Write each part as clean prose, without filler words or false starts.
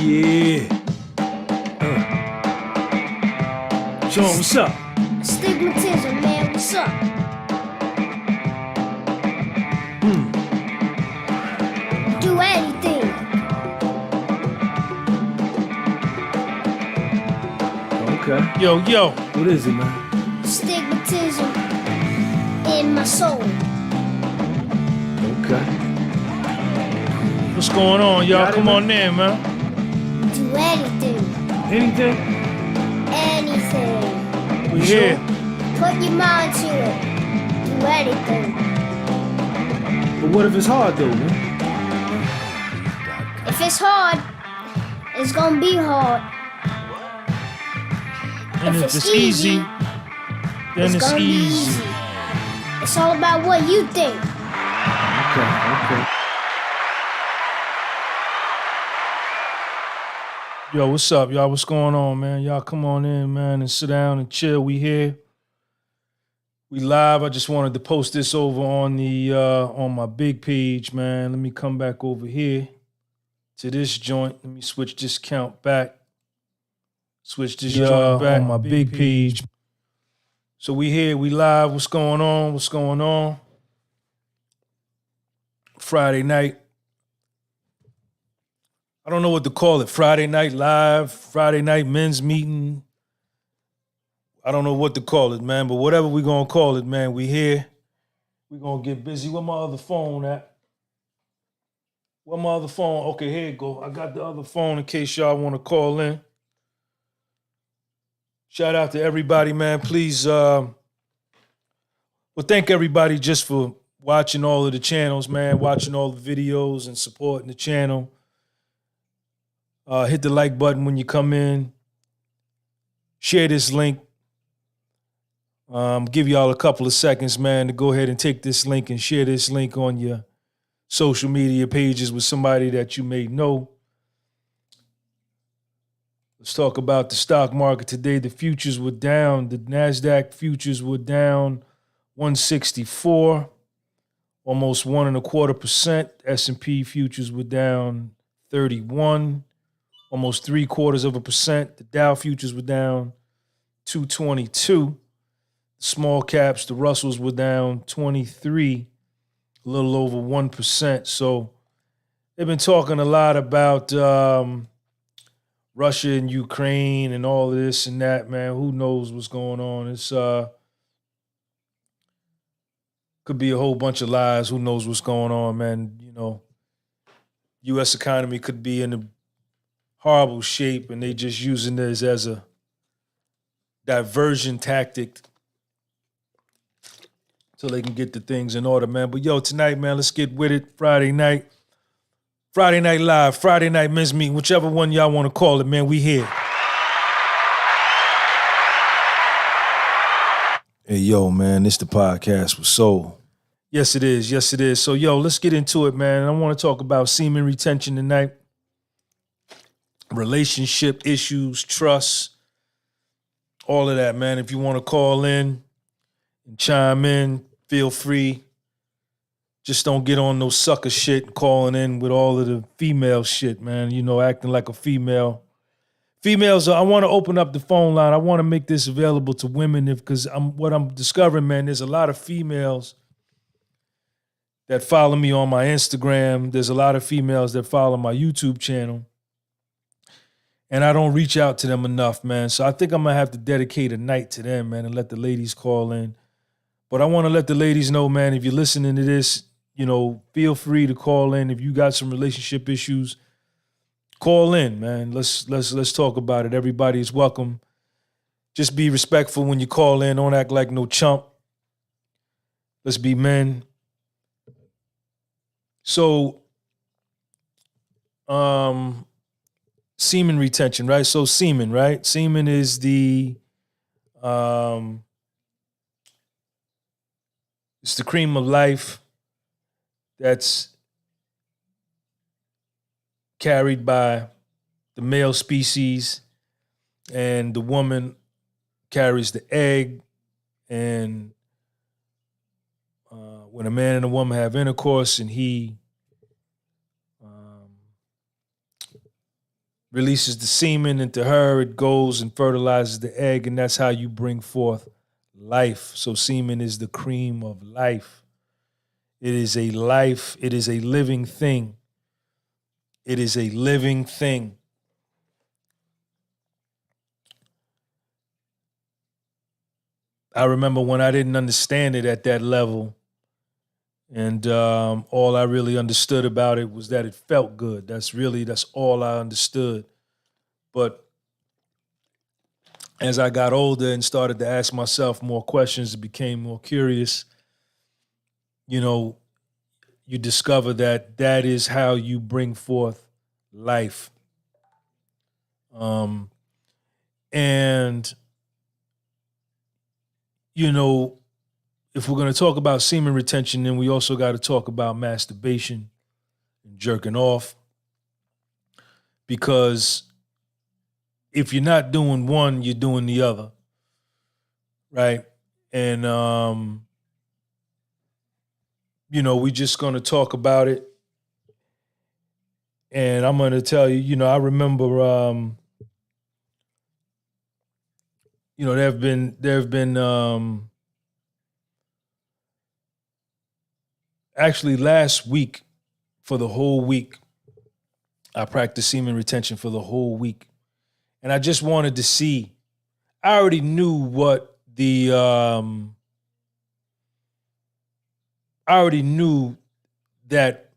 Yeah. Sean, what's up? Stigmatism, man, what's up? Do anything. Okay. Yo. What is it, man? Stigmatism in my soul. Okay. What's going on, y'all? Got it, Come man? on in, man. Do anything. Anything? Anything. We Sure. here. Put your mind to it. Do anything. But what if it's hard, though, man? If it's hard, it's gonna be hard. And if it's easy, then it's gonna be easy. It's all about what you think. Okay. Yo, what's up, y'all? What's going on, man? Y'all come on in, man, and sit down and chill. We here. We live. I just wanted to post this over on the on my big page, man. Let me come back over here to this joint. Let me switch this count back. Switch this joint back on my big page. So we here, we live. What's going on? What's going on? Friday night. I don't know what to call it. Friday night live, Friday night men's meeting. I don't know what to call it, man, but whatever we gonna call it, man, we here. We gonna get busy. Where my other phone at? Where my other phone? Okay, here you go. I got the other phone in case y'all want to call in. Shout out to everybody, man. Please, thank everybody just for watching all of the channels, man, watching all the videos and supporting the channel. Hit the like button when you come in. Share this link. Give y'all a couple of seconds, man, to go ahead and take this link and share this link on your social media pages with somebody that you may know. Let's talk about the stock market today. The futures were down. The NASDAQ futures were down 164, almost 1.25%. S&P futures were down 31. Almost 0.75%. The Dow futures were down 222. The small caps, the Russells were down 23, a little over 1%. So they've been talking a lot about Russia and Ukraine and all this and that, man. Who knows what's going on? It's could be a whole bunch of lies. Who knows what's going on, man? You know, U.S. economy could be in a horrible shape, and they just using this as a diversion tactic so they can get the things in order, man. But yo, tonight, man, let's get with it. Friday night live, Friday night men's meeting, whichever one y'all want to call it, man. We here. Hey, yo, man, this the podcast with soul. Yes, it is. Yes, it is. So, yo, let's get into it, man. I want to talk about semen retention tonight. Relationship issues, trust, all of that, man. If you want to call in and chime in, feel free. Just don't get on no sucker shit calling in with all of the female shit, man. You know, acting like a female. Females, I want to open up the phone line. I want to make this available to women because what I'm discovering, man, there's a lot of females that follow me on my Instagram. There's a lot of females that follow my YouTube channel. And I don't reach out to them enough, man. So I think I'm going to have to dedicate a night to them, man, and let the ladies call in. But I want to let the ladies know, man, if you're listening to this, you know, feel free to call in. If you got some relationship issues, call in, man. Let's talk about it. Everybody is welcome. Just be respectful when you call in. Don't act like no chump. Let's be men. So, semen retention, right? So semen, right? Semen is the it's the cream of life that's carried by the male species, and the woman carries the egg. And when a man and a woman have intercourse and he releases the semen into her. It goes and fertilizes the egg, and that's how you bring forth life. So semen is the cream of life. It is a life. It is a living thing. It is a living thing. I remember when I didn't understand it at that level, and all I really understood about it was that it felt good. That's all I understood. But as I got older and started to ask myself more questions, became more curious, you discover that is how you bring forth life. And if we're going to talk about semen retention, then we also got to talk about masturbation and jerking off. Because if you're not doing one, you're doing the other. Right? And, we're just going to talk about it. And I'm going to tell you, I remember, there have been actually last week, for the whole week, I practiced semen retention for the whole week. And I just wanted to see, I already knew what I already knew that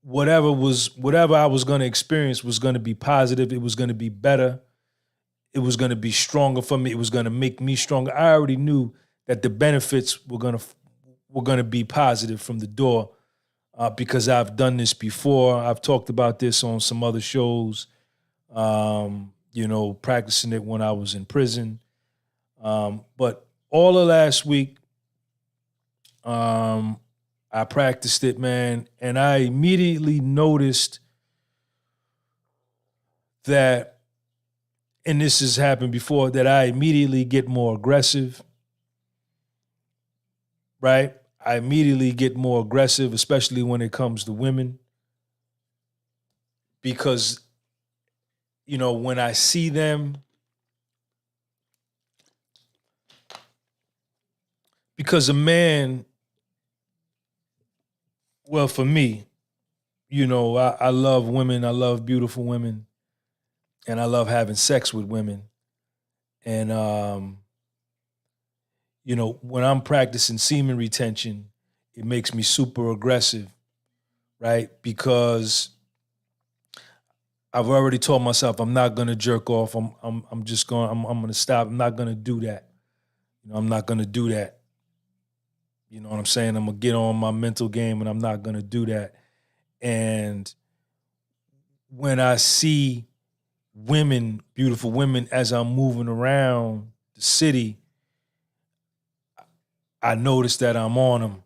whatever I was going to experience was going to be positive. It was going to be better. It was going to be stronger for me. It was going to make me stronger. I already knew that the benefits were going to be positive from the door, because I've done this before. I've talked about this on some other shows, practicing it when I was in prison. But all of last week, I practiced it, man, and I immediately noticed that, and this has happened before, that I immediately get more aggressive, right? I immediately get more aggressive, especially when it comes to women, because, when I see them, because a man, well, for me, I love women. I love beautiful women. And I love having sex with women. And, when I'm practicing semen retention, it makes me super aggressive, right? Because I've already told myself I'm not going to jerk off. I'm going to stop. I'm not going to do that. I'm not going to do that. You know what I'm saying? I'm going to get on my mental game, and I'm not going to do that. And when I see women, beautiful women, as I'm moving around the city, I notice that I'm on them,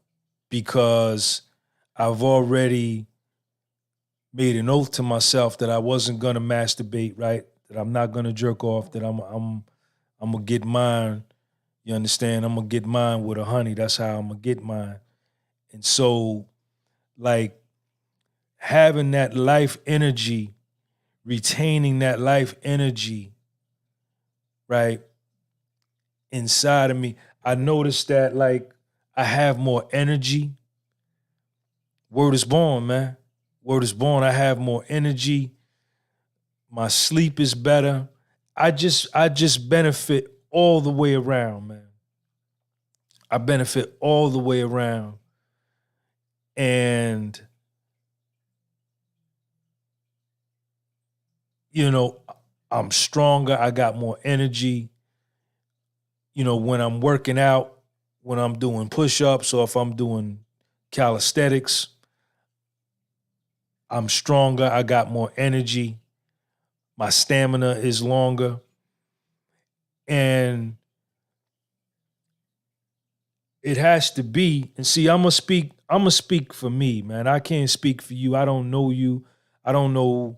because I've already made an oath to myself that I wasn't going to masturbate, right? That I'm not going to jerk off, that I'm going to get mine. You understand? I'm going to get mine with a honey. That's how I'm going to get mine. And so, like, having that life energy, retaining that life energy, right, inside of me, I noticed that, like, I have more energy. Word is born, man. Word is born. I have more energy. My sleep is better. I just benefit all the way around, man. I benefit all the way around. And, I'm stronger. I got more energy. When I'm working out, when I'm doing push-ups, or if I'm doing calisthenics, I'm stronger. I got more energy. My stamina is longer. And it has to be, and see, I'm gonna speak for me, man. I can't speak for you. I don't know you. I don't know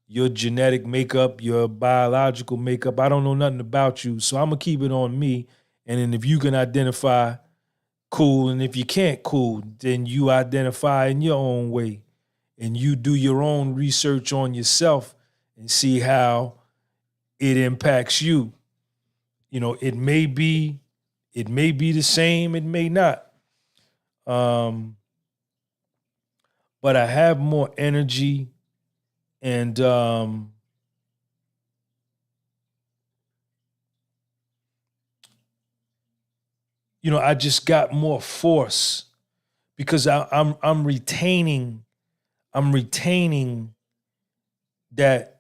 your genetic makeup, your biological makeup. I don't know nothing about you. So I'm gonna keep it on me. And then if you can identify, cool. And if you can't, cool, then you identify in your own way. And you do your own research on yourself and see how it impacts you. You know, it may be the same, it may not. But I have more energy and you know, I just got more force because I'm retaining that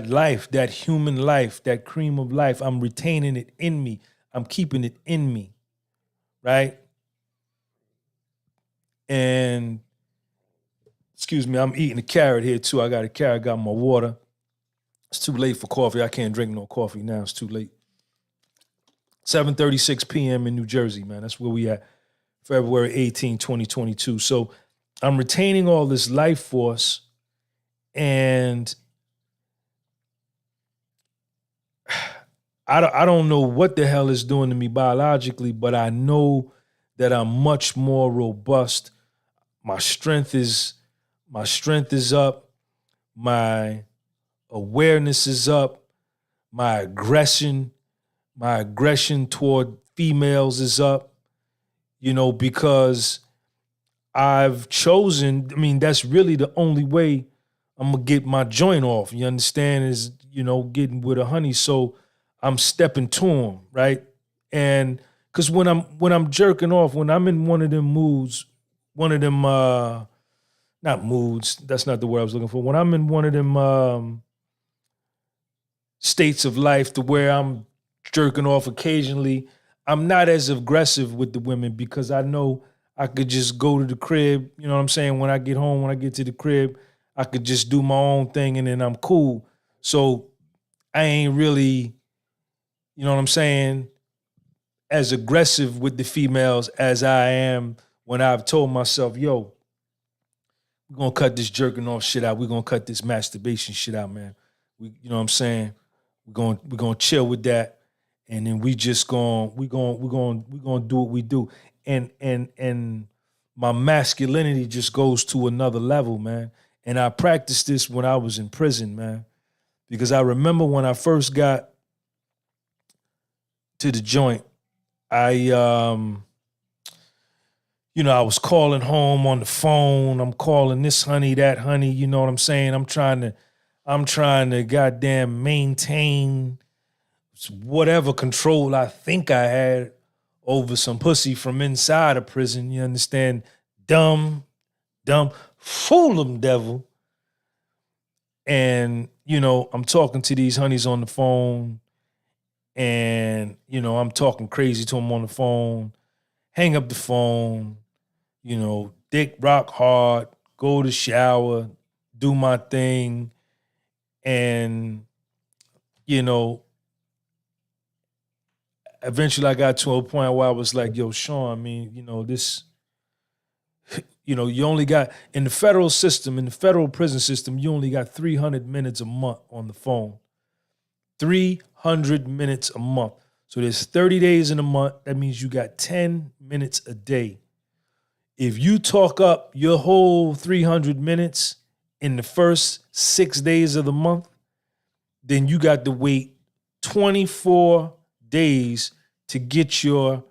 life, that human life, that cream of life. I'm retaining it in me. I'm keeping it in me, right? And excuse me, I'm eating a carrot here too. I got a carrot, got my water. It's too late for coffee. I can't drink no coffee now. It's too late. 7:36 p.m. in New Jersey, man. That's where we at. February 18, 2022. So I'm retaining all this life force, and I don't know what the hell it's doing to me biologically, but I know that I'm much more robust. My strength is up. My awareness is up. My aggression toward females is up, you know, because I've chosen, I mean, that's really the only way I'm gonna get my joint off. You understand? Is, you know, getting with a honey. So I'm stepping to them, right? And because when I'm jerking off, when I'm in one of them moods, one of them not moods, that's not the word I was looking for. When I'm in one of them states of life to where I'm jerking off occasionally, I'm not as aggressive with the women because I know I could just go to the crib, you know what I'm saying? When I get home, when I get to the crib, I could just do my own thing and then I'm cool. So I ain't really, you know what I'm saying, as aggressive with the females as I am when I've told myself, yo, we're gonna cut this jerking off shit out. We're gonna cut this masturbation shit out, man. You know what I'm saying? We're gonna chill with that, and then we just we're gonna do what we do. And my masculinity just goes to another level, man. And I practiced this when I was in prison, man. Because I remember when I first got to the joint, I I was calling home on the phone. I'm calling this honey, that honey, you know what I'm saying? I'm trying to goddamn maintain whatever control I think I had over some pussy from inside of prison. You understand? Dumb, fool them, devil. And, you know, I'm talking to these honeys on the phone and, you know, I'm talking crazy to them on the phone, hang up the phone, you know, dick rock hard, go to shower, do my thing. And, you know, eventually I got to a point where I was like, yo, Sean, I mean, you know, this, you know, you only got, in the federal system, in the federal prison system, you only got 300 minutes a month on the phone. 300 minutes a month. So there's 30 days in a month. That means you got 10 minutes a day. If you talk up your whole 300 minutes in the first 6 days of the month, then you got to wait 24 days to get your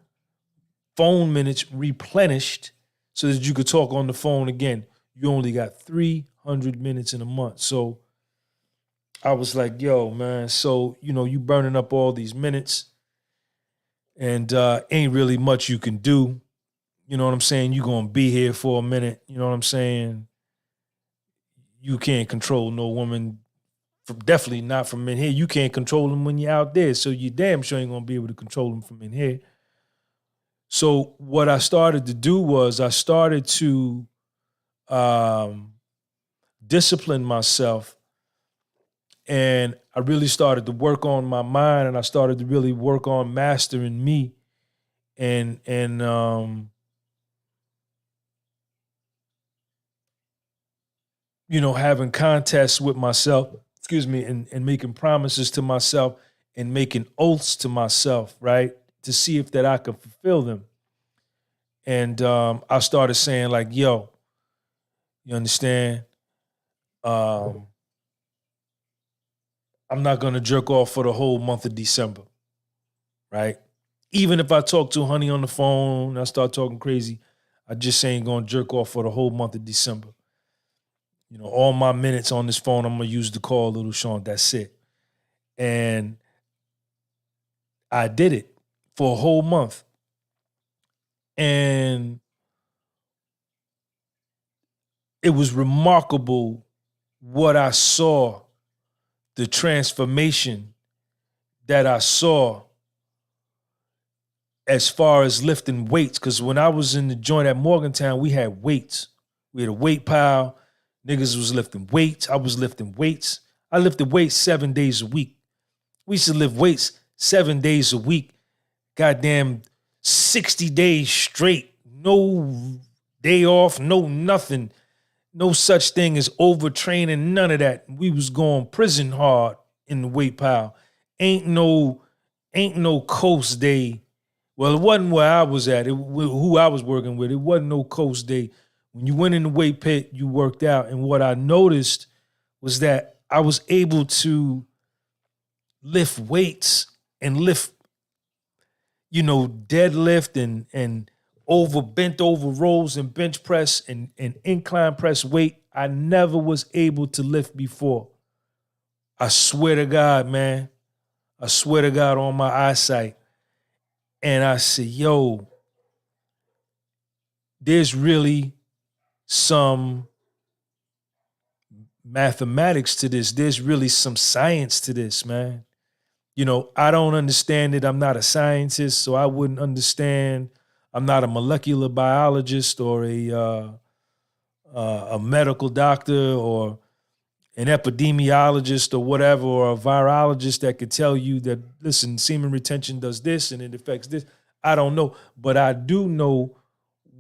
phone minutes replenished so that you could talk on the phone again. You only got 300 minutes in a month. So I was like, yo, man, so, you know, you burning up all these minutes and ain't really much you can do. You know what I'm saying? You're going to be here for a minute. You know what I'm saying? You can't control no woman, definitely not from in here. You can't control them when you're out there. So you damn sure ain't going to be able to control them from in here. So what I started to do was I started to discipline myself, and I really started to work on my mind, and I started to really work on mastering me and you know, having contests with myself, and making promises to myself and making oaths to myself, right? To see if that I could fulfill them. And I started saying like, yo, you understand? I'm not going to jerk off for the whole month of December, right? Even if I talk to honey on the phone, I start talking crazy, I just ain't going to jerk off for the whole month of December. You know, all my minutes on this phone, I'm going to use to call Little Sean. That's it. And I did it for a whole month. And it was remarkable what I saw, the transformation that I saw as far as lifting weights. Because when I was in the joint at Morgantown, we had weights. We had a weight pile. Niggas was lifting weights. I was lifting weights. I lifted weights 7 days a week. We used to lift weights 7 days a week. Goddamn 60 days straight. No day off, no nothing. No such thing as overtraining, none of that. We was going prison hard in the weight pile. Ain't no coast day. Well, it wasn't where I was at. Who I was working with. It wasn't no coast day. When you went in the weight pit, you worked out. And what I noticed was that I was able to lift weights and lift, deadlift and bent over rows and bench press and incline press weight I never was able to lift before. I swear to God, man. I swear to God on my eyesight. And I said, yo, there's really some mathematics to this. There's really some science to this, man. I don't understand it. I'm not a scientist, so I wouldn't understand. I'm not a molecular biologist or a medical doctor or an epidemiologist or whatever, or a virologist that could tell you that, listen, semen retention does this and it affects this. I don't know, but I do know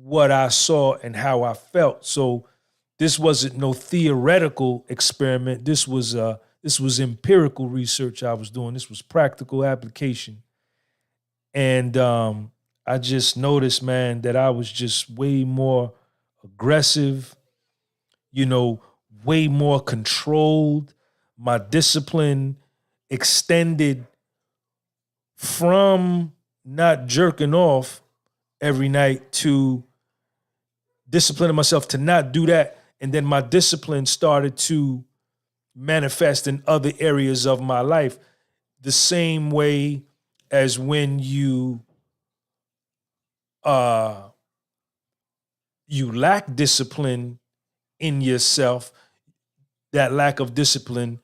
what I saw and how I felt. So this wasn't no theoretical experiment. This was empirical research I was doing. This was practical application. And I just noticed, man, that I was just way more aggressive, way more controlled. My discipline extended from not jerking off every night to disciplining myself to not do that. And then my discipline started to manifest in other areas of my life. The same way as when you lack discipline in yourself, that lack of discipline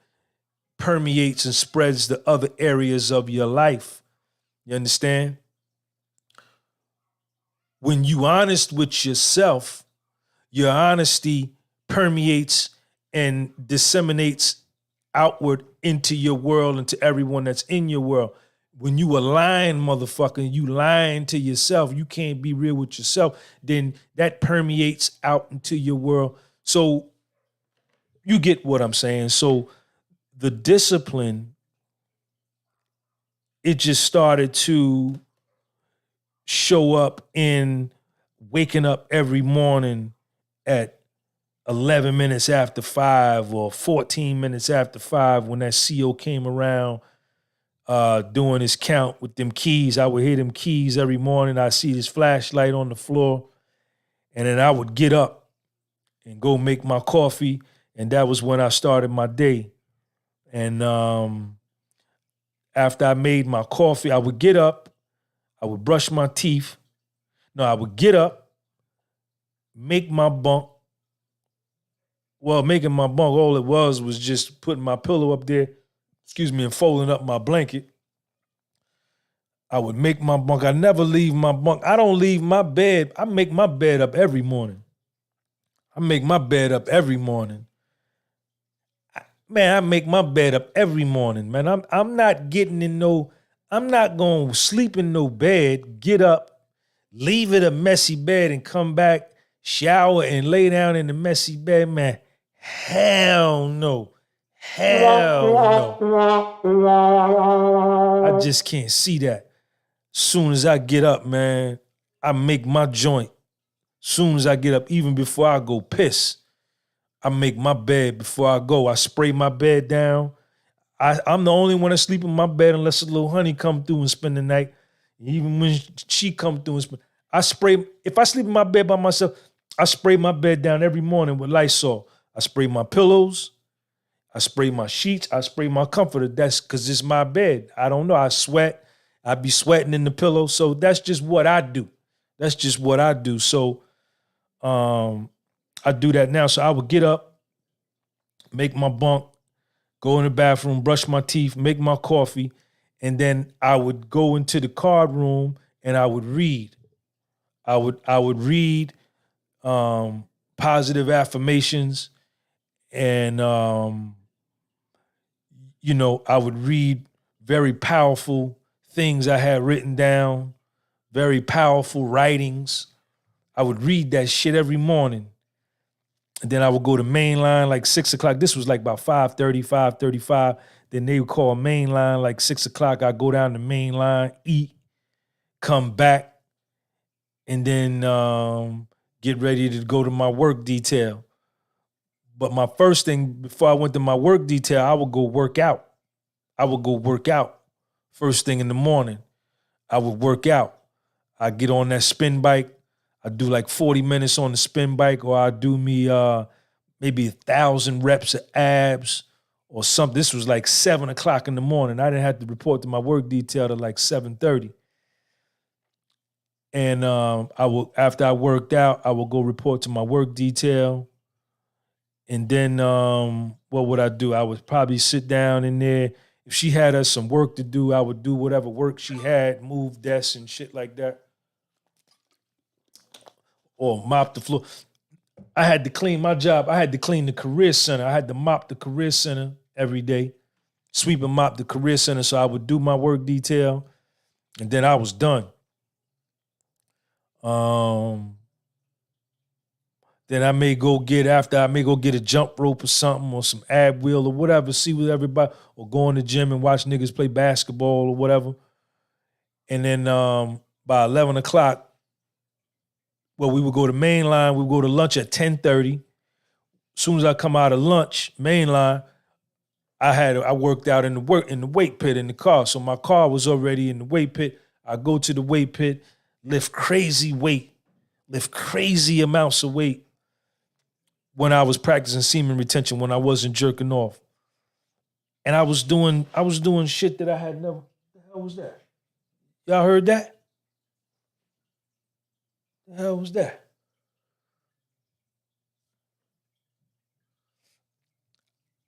permeates and spreads to other areas of your life. You understand? When you honest with yourself, your honesty permeates and disseminates outward into your world and to everyone that's in your world. When you align, motherfucker, you lying to yourself, you can't be real with yourself, then that permeates out into your world. So you get what I'm saying. So the discipline, it just started to show up in waking up every morning at 11 minutes after 5 or 14 minutes after 5 when that CO came around doing his count with them keys. I would hear them keys every morning. I see this flashlight on the floor. And then I would get up and go make my coffee. And that was when I started my day. And after I made my coffee, I would get up. I would brush my teeth. No, I would get up, make my bunk. Well, making my bunk, all it was just putting my pillow up there, and folding up my blanket. I would make my bunk. I never leave my bunk. I don't leave my bed. I make my bed up every morning. Man, I make my bed up every morning, man. I'm not getting in I'm not going to sleep in no bed, get up, leave it a messy bed and come back, shower and lay down in the messy bed, man. Hell no. I just can't see that. Soon as I get up, man, I make my joint. Soon as I get up, even before I go piss, I make my bed before I go. I spray my bed down. I'm the only one that sleep in my bed unless a little honey come through and spend the night. Even when she come through and spend, if I sleep in my bed by myself, I spray my bed down every morning with Lysol. I spray my pillows. I spray my sheets. I spray my comforter. That's because it's my bed. I don't know. I sweat. I be sweating in the pillow. So that's just what I do. That's just what I do. So I do that now. So I would get up, make my bunk, go in the bathroom, brush my teeth, make my coffee, and then I would go into the card room and I would read. I would read positive affirmations, and I would read very powerful things I had written down, very powerful writings. I would read that shit every morning. And then I would go to mainline like 6 o'clock. This was like about 5:30, 5:35. Then they would call mainline like 6 o'clock. I'd go down to mainline, eat, come back, and then get ready to go to my work detail. But my first thing before I went to my work detail, I would go work out. First thing in the morning. I would work out. I'd get on that spin bike. I'd do like 40 minutes on the spin bike, or I'd do me maybe 1,000 reps of abs or something. This was like 7 o'clock in the morning. I didn't have to report to my work detail till like 7:30. And after I worked out, I would go report to my work detail. And then what would I do? I would probably sit down in there. If she had us some work to do, I would do whatever work she had, move desks and shit like that, or mop the floor. I had to clean my job. I had to clean the career center. I had to mop the career center every day, sweep and mop the career center. So I would do my work detail, and then I was done. Then I may go get a jump rope or something, or some ab wheel or whatever, see with everybody, or go in the gym and watch niggas play basketball or whatever. And then by 11 o'clock, we would go to mainline. We would go to lunch at 10:30. As soon as I come out of lunch, mainline, I worked out in the weight pit in the car. So my car was already in the weight pit. I go to the weight pit, lift crazy amounts of weight when I was practicing semen retention, when I wasn't jerking off. And I was doing shit that I had never. What the hell was that? Y'all heard that? What the hell was that?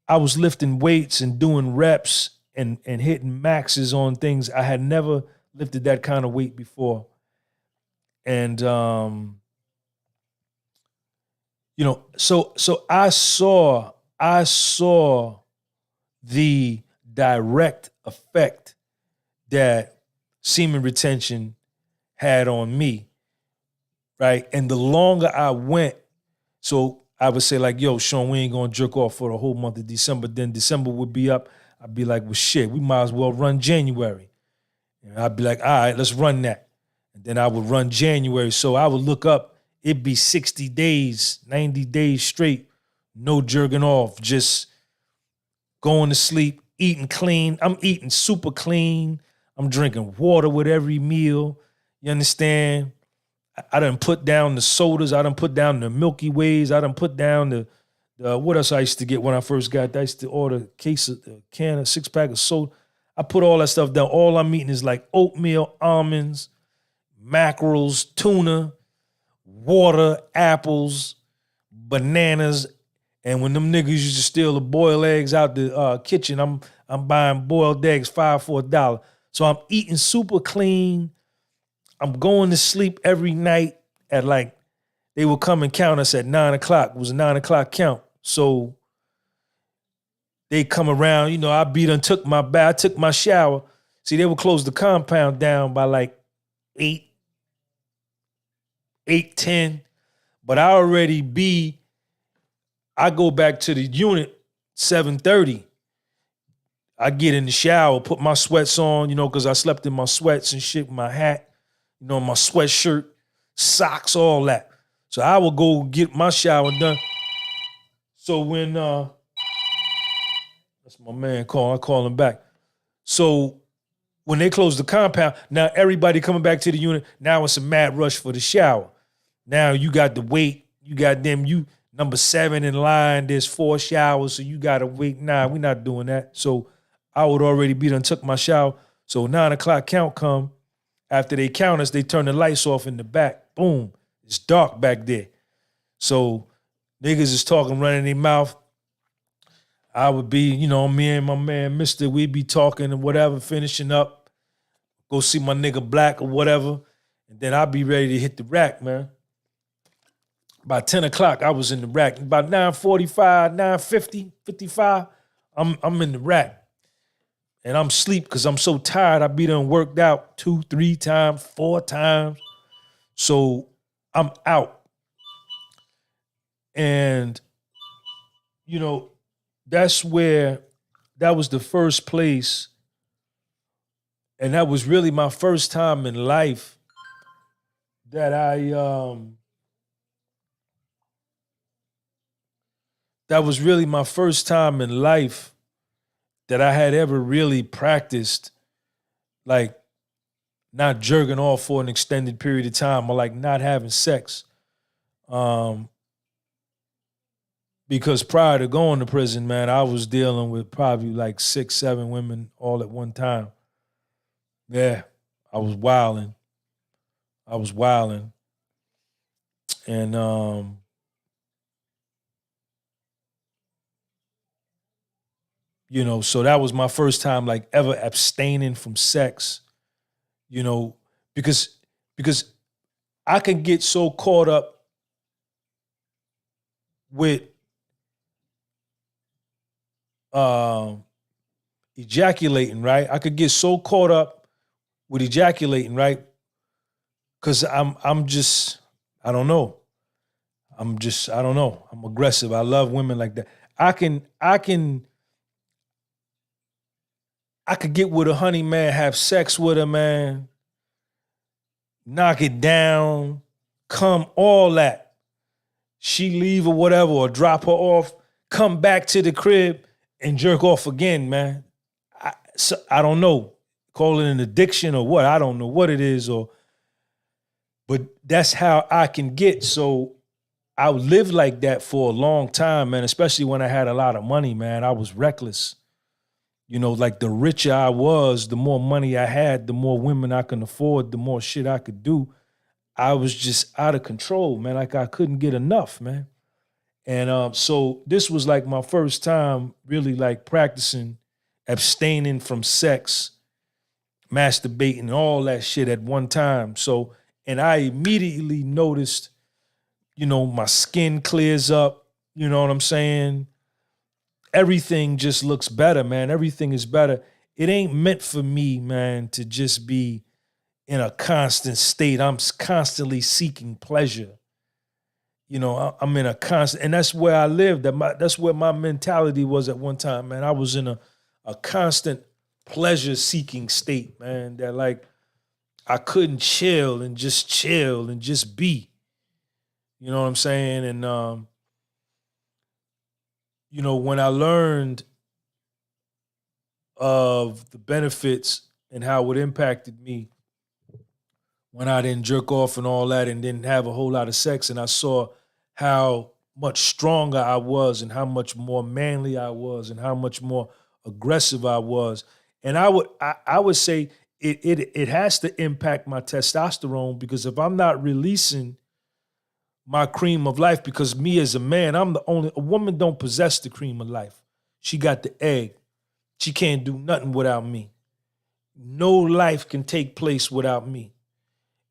I was lifting weights and doing reps and hitting maxes on things. I had never lifted that kind of weight before. And so I saw the direct effect that semen retention had on me, right? And the longer I went, so I would say like, yo, Sean, we ain't gonna jerk off for the whole month of December. Then December would be up. I'd be like, well, shit, we might as well run January. And I'd be like, all right, let's run that. And then I would run January. So I would look up, it'd be 60 days, 90 days straight, no jerking off, just going to sleep, eating clean. I'm eating super clean. I'm drinking water with every meal. You understand? I done put down the sodas. I done put down the Milky Ways. I done put down the what else I used to get when I first got there? I used to order a six-pack of soda. I put all that stuff down. All I'm eating is like oatmeal, almonds, mackerels, tuna, water, apples, bananas. And when them niggas used to steal the boiled eggs out the kitchen, I'm buying boiled eggs $5 for $1. So I'm eating super clean. I'm going to sleep every night at like, they would come and count us at 9 o'clock. It was a 9 o'clock count. So they come around, I took my bath, I took my shower. See, they would close the compound down by like 8:10. But I go back to the unit 7:30. I get in the shower, put my sweats on, because I slept in my sweats and shit, my hat, my sweatshirt, socks, all that. So I will go get my shower done. So when, That's my man calling. I call him back. So when they close the compound, now everybody coming back to the unit. Now it's a mad rush for the shower. Now you got to wait. You got them. You number 7 in line. There's 4 showers, so you got to wait. Nah, we're not doing that. So I would already be done took my shower. So 9 o'clock count come. After they count us, they turn the lights off in the back. Boom. It's dark back there. So niggas is talking, running their mouth. I would be, you know, me and my man, Mr. We'd be talking and whatever, finishing up. Go see my nigga Black or whatever. And then I'd be ready to hit the rack, man. By 10 o'clock, I was in the rack. About 9:45, 9:50, 55, I'm in the rack. And I'm asleep because I'm so tired. I be done worked out 2, 3 times, 4 times. So I'm out. And, you know, that was the first place. And that was really my first time in life that I had ever really practiced, like, not jerking off for an extended period of time or like not having sex. Because prior to going to prison, man, I was dealing with probably like 6, 7 women all at one time. Yeah, I was wilding. And you know, so that was my first time like ever abstaining from sex, you know, because I can get so caught up with ejaculating, right? I could get so caught up with ejaculating, right? Because I'm just, I don't know. I'm aggressive. I love women like that. I could get with a honey, man, have sex with her, man, knock it down, come, all that. She leave or whatever, or drop her off, come back to the crib and jerk off again, man. I don't know. Call it an addiction or what. I don't know what it is, but that's how I can get. So I lived like that for a long time, man, especially when I had a lot of money, man. I was reckless. You know, like the richer I was, the more money I had, the more women I can afford, the more shit I could do. I was just out of control, man. Like I couldn't get enough, man. And so this was like my first time really like practicing abstaining from sex, masturbating, all that shit at one time. So, and I immediately noticed, you know, my skin clears up, you know what I'm saying? Everything just looks better, man. Everything is better. It ain't meant for me, man, to just be in a constant state. I'm constantly seeking pleasure. You know, I'm in a constant, and that's where I lived. That's where my mentality was at one time, man. I was in a constant pleasure-seeking state, man, that like I couldn't chill and just be. You know what I'm saying? And you know, when I learned of the benefits and how it impacted me when I didn't jerk off and all that and didn't have a whole lot of sex, and I saw how much stronger I was and how much more manly I was and how much more aggressive I was. And I would say it has to impact my testosterone, because if I'm not releasing my cream of life, because me as a man, a woman don't possess the cream of life. She got the egg. She can't do nothing without me. No life can take place without me.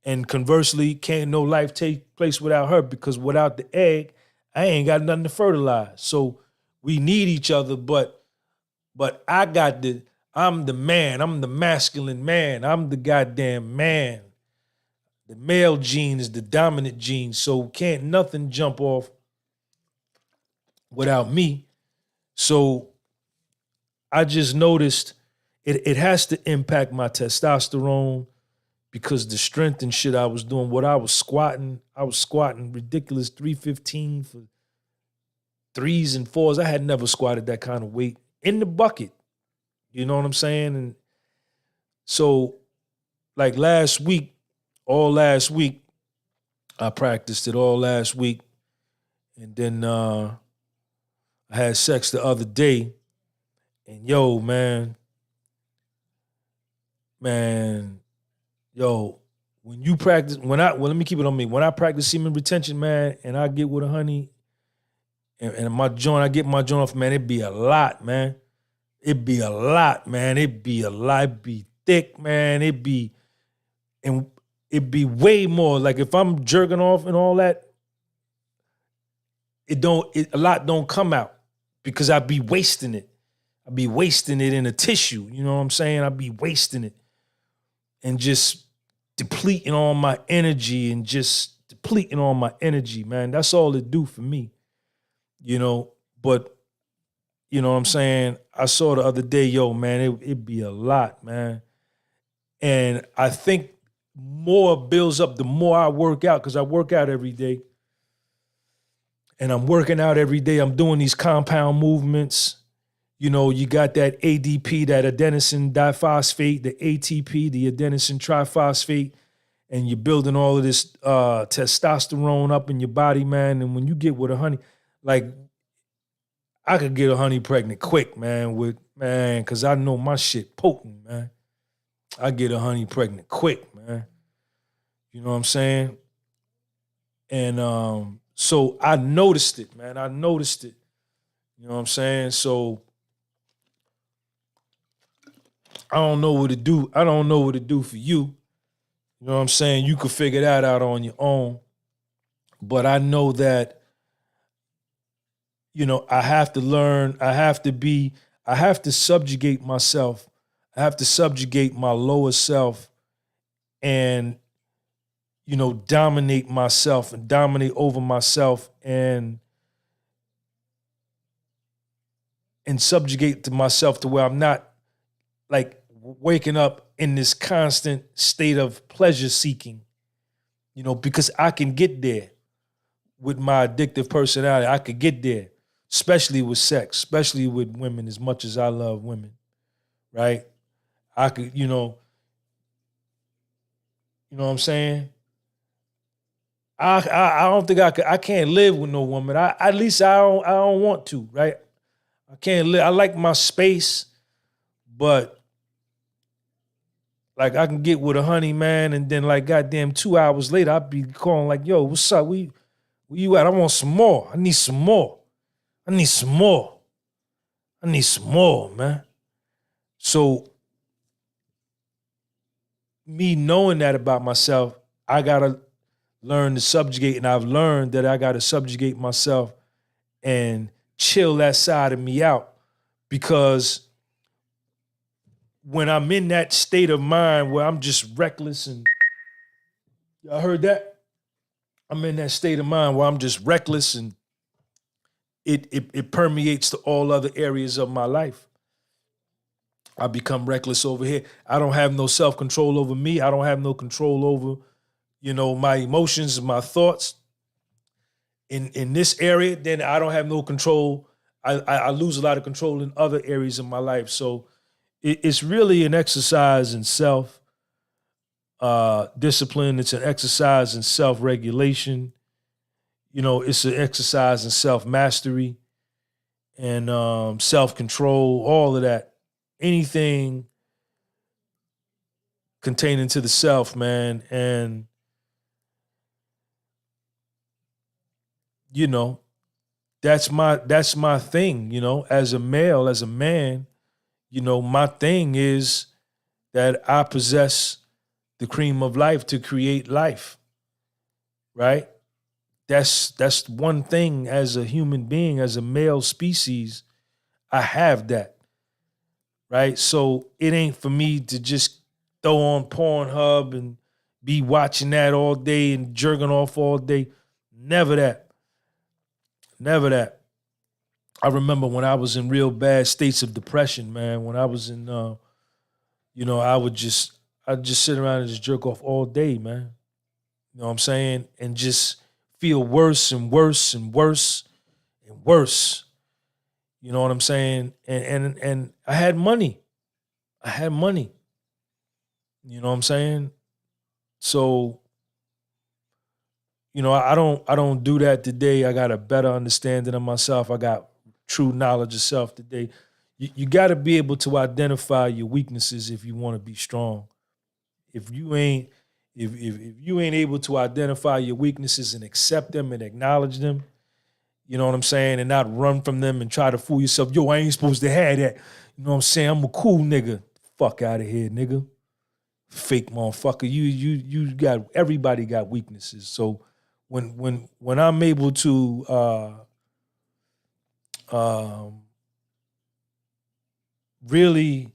And conversely, can't no life take place without her, because without the egg, I ain't got nothing to fertilize. So we need each other, but I'm the man. I'm the masculine man. I'm the goddamn man. The male gene is the dominant gene, so can't nothing jump off without me. So I just noticed it has to impact my testosterone, because the strength and shit I was doing, what I was squatting ridiculous 315 for 3s and 4s. I had never squatted that kind of weight in the bucket. You know what I'm saying? And so, like all last week, I practiced it all last week. And then I had sex the other day. And yo, man, yo, when you practice, let me keep it on me. When I practice semen retention, man, and I get with a honey, and I get my joint off, man, it be a lot, man. It be a lot, man. It be a lot. It be thick, man. It be way more. Like if I'm jerking off and all that, a lot don't come out because I be wasting it. I be wasting it in a tissue. You know what I'm saying? I be wasting it and just depleting all my energy man. That's all it do for me, you know. But you know what I'm saying? I saw the other day, yo, man, it be a lot, man. And I think more builds up the more I work out, because I work out every day. And I'm working out every day. I'm doing these compound movements. You know, you got that ADP, that adenosine diphosphate, the ATP, the adenosine triphosphate, and you're building all of this testosterone up in your body, man. And when you get with a honey, like I could get a honey pregnant quick, man, because I know my shit potent, man. I get a honey pregnant quick, man. You know what I'm saying? And so I noticed it, man. I noticed it. You know what I'm saying? So I don't know what to do. I don't know what to do for you. You know what I'm saying? You could figure that out on your own. But I know that, you know, I have to learn. I have to subjugate myself. I have to subjugate my lower self and, you know, dominate myself and dominate over myself and subjugate to myself to where I'm not like waking up in this constant state of pleasure seeking, you know, because I can get there with my addictive personality. I could get there, especially with sex, especially with women, as much as I love women, right? I could, you know what I'm saying? I don't think I can't live with no woman. At least I don't want to, right? I can't live. I like my space, but like I can get with a honey, man, and then like goddamn 2 hours later, I'd be calling like, yo, what's up? Where you at? I want some more. I need some more. I need some more. I need some more, man. So me knowing that about myself, I gotta learn to subjugate, and I've learned that I gotta subjugate myself and chill that side of me out, because when I'm in that state of mind where I'm just reckless and y'all heard that? I'm in that state of mind where I'm just reckless and it permeates to all other areas of my life. I become reckless over here. I don't have no self-control over me. I don't have no control over, you know, my emotions and my thoughts. In this area, then I don't have no control. I lose a lot of control in other areas of my life. So it's really an exercise in self discipline. It's an exercise in self-regulation. You know, it's an exercise in self-mastery and self-control, all of that. Anything containing to the self, man. And, you know, that's my thing, you know, as a male, as a man, you know, my thing is that I possess the cream of life to create life, right? That's one thing as a human being, as a male species, I have that, right? So it ain't for me to just throw on Pornhub and be watching that all day and jerking off all day. Never that. Never that. I remember when I was in real bad states of depression, man, when I was in, you know, I'd just sit around and just jerk off all day, man. You know what I'm saying? And just feel worse and worse and worse and worse. You know what I'm saying? And I had money. I had money. You know what I'm saying? So, you know, I don't do that today. I got a better understanding of myself. I got true knowledge of self today. You got to be able to identify your weaknesses if you want to be strong. If you ain't if you ain't able to identify your weaknesses and accept them and acknowledge them, you know what I'm saying, and not run from them and try to fool yourself. Yo, I ain't supposed to have that. You know what I'm saying? I'm a cool nigga. Fuck out of here, nigga. Fake motherfucker. You got, everybody got weaknesses. So when I'm able to really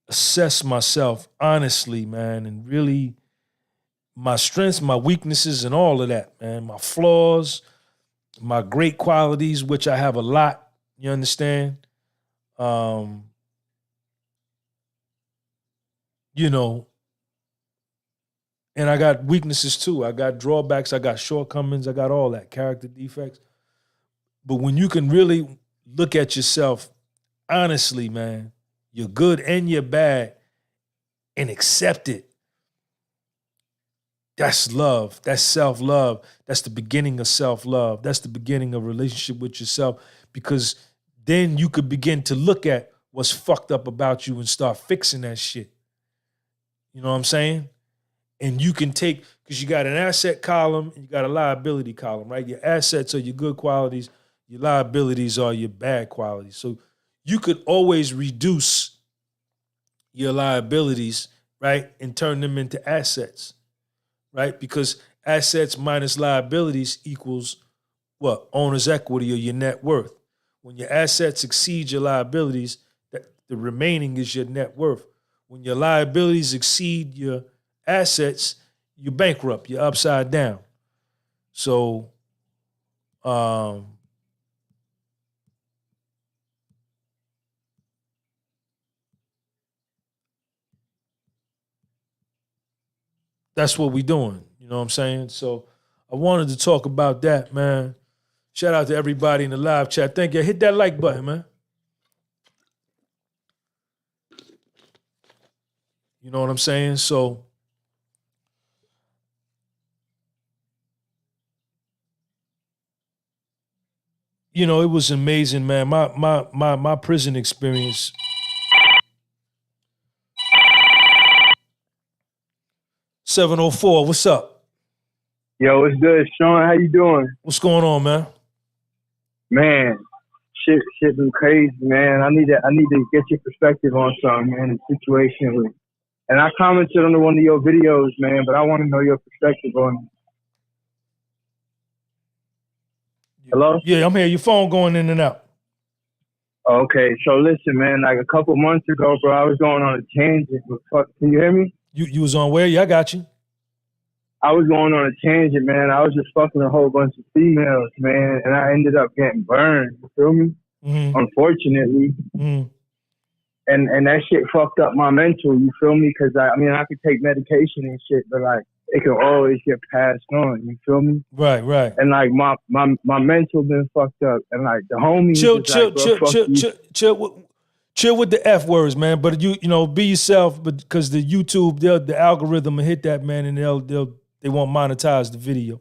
assess myself honestly, man, and really my strengths, my weaknesses, and all of that, man, my flaws, my great qualities, which I have a lot, you understand? You know, and I got weaknesses too. I got drawbacks, I got shortcomings, I got all that, character defects. But when you can really look at yourself honestly, man, you're good and you're bad, and accept it. That's love. That's self-love. That's the beginning of self-love. That's the beginning of a relationship with yourself, because then you could begin to look at what's fucked up about you and start fixing that shit. You know what I'm saying? And you can take, because you got an asset column and you got a liability column, right? Your assets are your good qualities. Your liabilities are your bad qualities. So you could always reduce your liabilities, right, and turn them into assets, right? Because assets minus liabilities equals what? Owner's equity, or your net worth. When your assets exceed your liabilities, the remaining is your net worth. When your liabilities exceed your assets, you're bankrupt, you're upside down. So, that's what we doing. You know what I'm saying? So I wanted to talk about that, man. Shout out to everybody in the live chat. Thank you. Hit that like button, man. You know what I'm saying? So, you know, it was amazing, man. My prison experience. $704, what's up? Yo, what's good, Sean? How you doing? What's going on, man? Man, shit been crazy, man. I need to get your perspective on something, man. The situation, and I commented on one of your videos, man, but I want to know your perspective on it. Hello? Yeah, I'm here. Your phone going in and out. Okay, so listen, man. Like a couple months ago, bro, I was going on a tangent. Can you hear me? You was on where? Yeah, I got you. I was going on a tangent, man. I was just fucking a whole bunch of females, man, and I ended up getting burned. You feel me? Mm-hmm. Unfortunately. Mm-hmm. And that shit fucked up my mental, you feel me? Because, I mean, I could take medication and shit, but, like, it can always get passed on, you feel me? Right. And, like, my mental been fucked up. And, like, the homies chill with the F words, man. But, you know, be yourself, because the YouTube, the algorithm will hit that, man, and they won't monetize the video.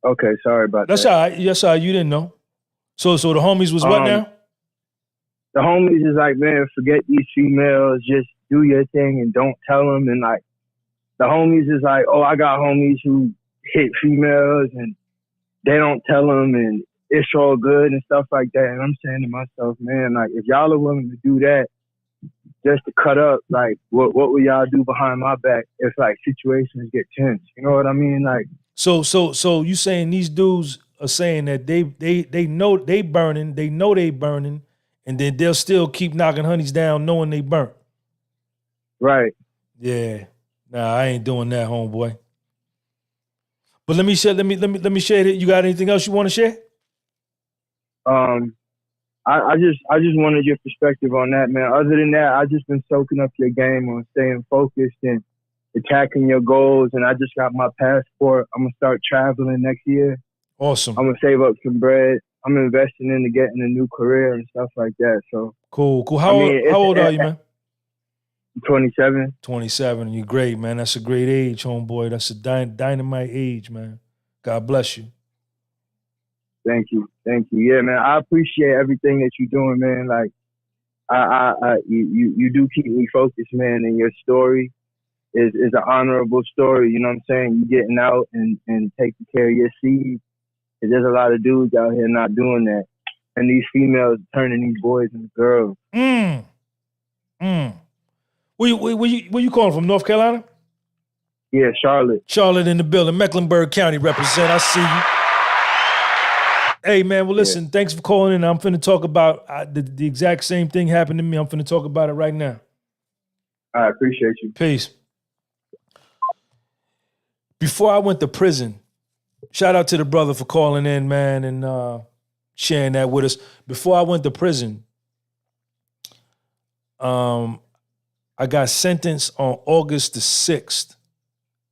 Okay, sorry about that. That's all right. That's all right. You didn't know. So the homies was what now? The homies is like, man, forget these females, just do your thing and don't tell them. And like, the homies is like, oh, I got homies who hit females and they don't tell them and it's all good and stuff like that. And I'm saying to myself, man, like, if y'all are willing to do that just to cut up, like, what will y'all do behind my back if like situations get tense? You know what I mean? Like, so you saying these dudes are saying that they know they burning, and then they'll still keep knocking honeys down knowing they burnt. Right. Yeah. Nah, I ain't doing that, homeboy. But let me share that. You got anything else you want to share? I just wanted your perspective on that, man. Other than that, I just been soaking up your game on staying focused and attacking your goals, and I just got my passport. I'm gonna start traveling next year. Awesome. I'm gonna save up some bread. I'm investing into getting a new career and stuff like that. So Cool. I mean, How old are you, man? 27. 27. You're great, man. That's a great age, homeboy. That's a dynamite age, man. God bless you. Thank you. Yeah, man. I appreciate everything that you're doing, man. Like, you do keep me focused, man. And your story is an honorable story. You know what I'm saying? You getting out and taking care of your seed. There's a lot of dudes out here not doing that, and these females turning these boys into girls. Where you calling from? North Carolina? Yeah, Charlotte. Charlotte in the building. Mecklenburg County represent. I see you. Hey, man, well, listen, Thanks for calling in. I'm finna talk about the exact same thing happened to me. I'm finna talk about it right now. I appreciate you. Peace. Before I went to prison, shout out to the brother for calling in, man, and sharing that with us. Before I went to prison, I got sentenced on August the 6th,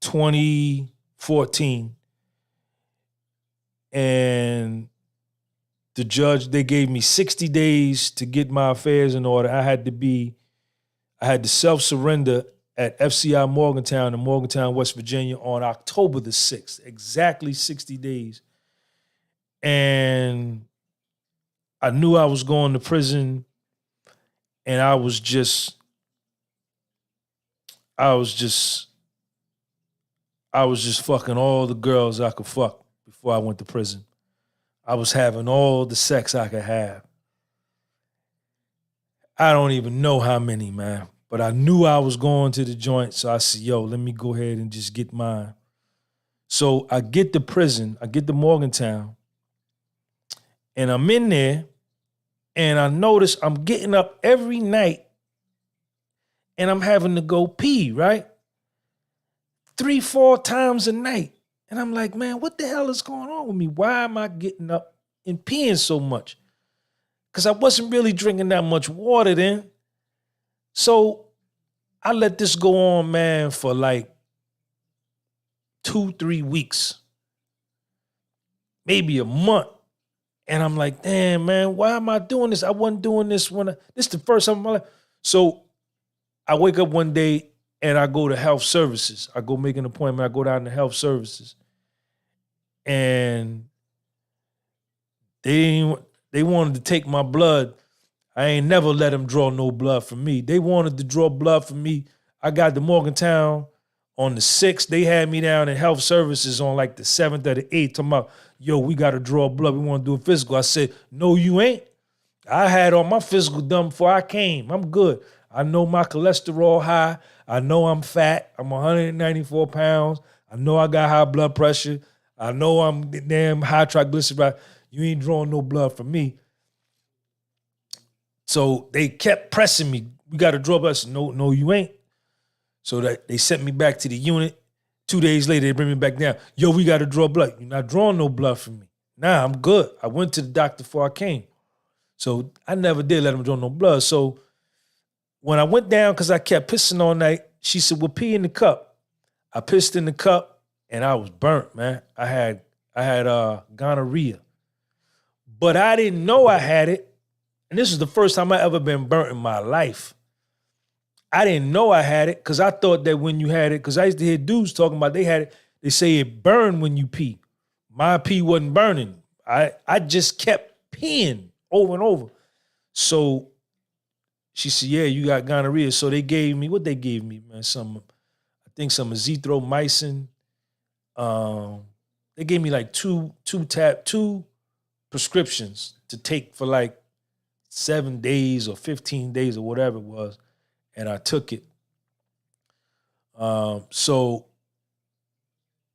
2014. And the judge, they gave me 60 days to get my affairs in order. I had to self-surrender at FCI Morgantown in Morgantown, West Virginia on October the 6th, exactly 60 days. And I knew I was going to prison, and I was just fucking all the girls I could fuck before I went to prison. I was having all the sex I could have. I don't even know how many, man. But I knew I was going to the joint, so I said, yo, let me go ahead and just get mine. So I get to prison, I get to Morgantown, and I'm in there, and I notice I'm getting up every night, and I'm having to go pee, right? 3-4 times a night. And I'm like, man, what the hell is going on with me? Why am I getting up and peeing so much? Because I wasn't really drinking that much water then. So I let this go on, man, for like 2-3 weeks, maybe a month. And I'm like, damn, man, why am I doing this? I wasn't doing this this is the first time in my life. So I wake up one day and I go to health services. I go make an appointment. I go down to health services. And they wanted to take my blood. I ain't never let them draw no blood from me. They wanted to draw blood from me. I got to Morgantown on the 6th. They had me down in health services on like the 7th or the 8th, talking about, yo, we got to draw blood. We want to do a physical. I said, no, you ain't. I had all my physical done before I came. I'm good. I know my cholesterol high. I know I'm fat. I'm 194 pounds. I know I got high blood pressure. I know I'm damn high triglyceride. You ain't drawing no blood from me. So they kept pressing me. We got to draw blood. I said, no, you ain't. So that they sent me back to the unit. 2 days later, they bring me back down. Yo, we got to draw blood. You're not drawing no blood from me. Nah, I'm good. I went to the doctor before I came. So I never did let them draw no blood. So when I went down, because I kept pissing all night, she said, well, pee in the cup. I pissed in the cup. And I was burnt, man. I had gonorrhea. But I didn't know I had it. And this is the first time I ever been burnt in my life. I didn't know I had it because I thought that when you had it, because I used to hear dudes talking about they had it, they say it burned when you pee. My pee wasn't burning. I just kept peeing over and over. So she said, yeah, you got gonorrhea. So they gave me, what they gave me, man? Some azithromycin. They gave me like two prescriptions to take for like 7 days or 15 days or whatever it was. And I took it. So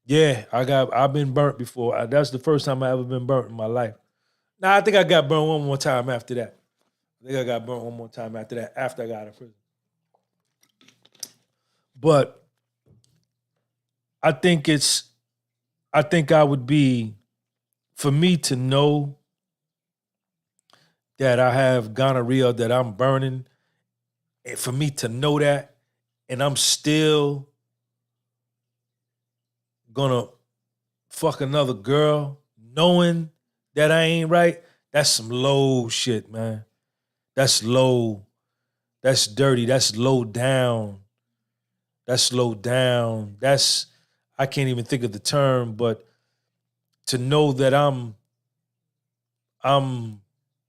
yeah, I've been burnt before. That's the first time I ever been burnt in my life. Now I think I got burnt one more time after that. After I got out of prison. But I think I would be, for me to know that I have gonorrhea, that I'm burning, and for me to know that, and I'm still gonna fuck another girl, knowing that I ain't right, that's some low shit, man. That's low. That's dirty. That's low down. That's low down. That's, I can't even think of the term, but to know that I'm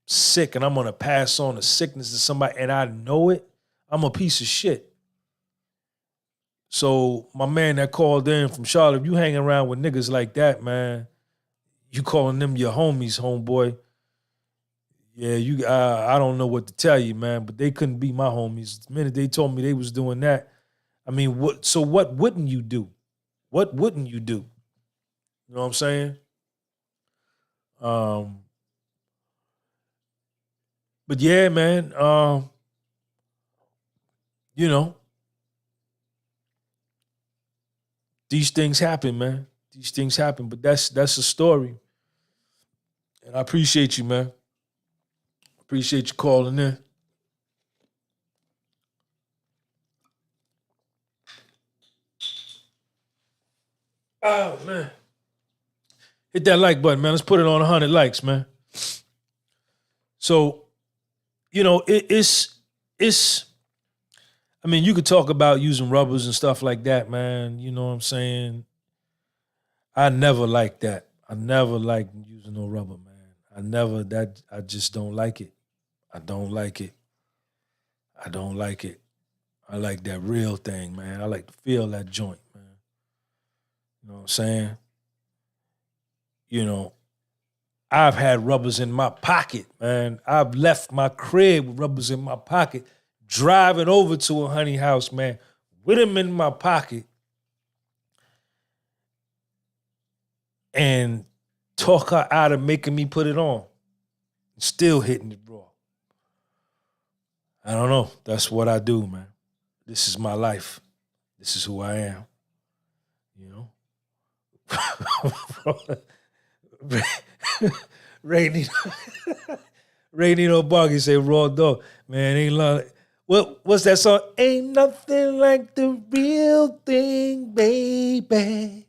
sick and I'm gonna pass on a sickness to somebody and I know it, I'm a piece of shit. So my man that called in from Charlotte, if you hanging around with niggas like that, man, you calling them your homies, homeboy. Yeah, I don't know what to tell you, man, but they couldn't be my homies. The minute they told me they was doing that, I mean, what wouldn't you do? What wouldn't you do? You know what I'm saying? But yeah, man, you know, these things happen, man. These things happen, but that's a story. And I appreciate you, man. Appreciate you calling in. Oh, man. Hit that like button, man. Let's put it on 100 likes, man. So, you know, it's I mean, you could talk about using rubbers and stuff like that, man. You know what I'm saying? I never liked that. I never liked using no rubber, man. I just don't like it. I don't like it. I don't like it. I like that real thing, man. I like to feel that joint, man. You know what I'm saying? You know, I've had rubbers in my pocket, man. I've left my crib with rubbers in my pocket, driving over to a honey house, man, with them in my pocket, and talk her out of making me put it on. Still hitting it raw. I don't know. That's what I do, man. This is my life. This is who I am. You know? Rainino Bargy say raw dog. Man, ain't like what's that song? Ain't nothing like the real thing, baby.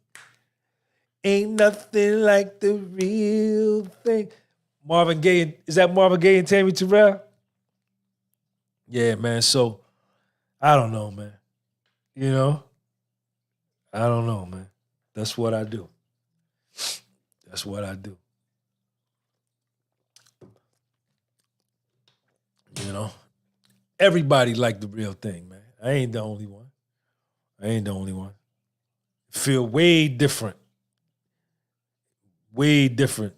Ain't nothing like the real thing. Marvin Gaye, is that Marvin Gaye and Tammy Terrell? Yeah, man. So I don't know, man. You know? I don't know, man. That's what I do. That's what I do. You know? Everybody like the real thing, man. I ain't the only one. I ain't the only one. Feel way different. Way different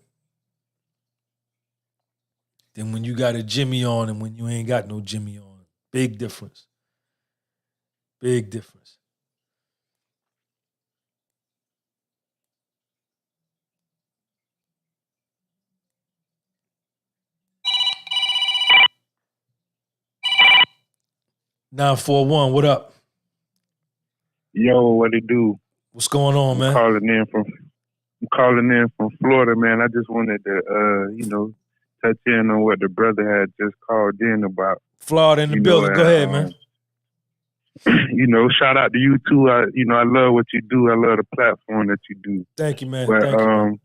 than when you got a Jimmy on and when you ain't got no Jimmy on. Big difference. Big difference. Now 941, what up? Yo, what it do? What's going on, man? I'm calling in from Florida, man. I just wanted to, touch in on what the brother had just called in about. Florida in the building. Go ahead, man. Shout out to you too. I love what you do. I love the platform that you do. Thank you, man. But Thank you, man.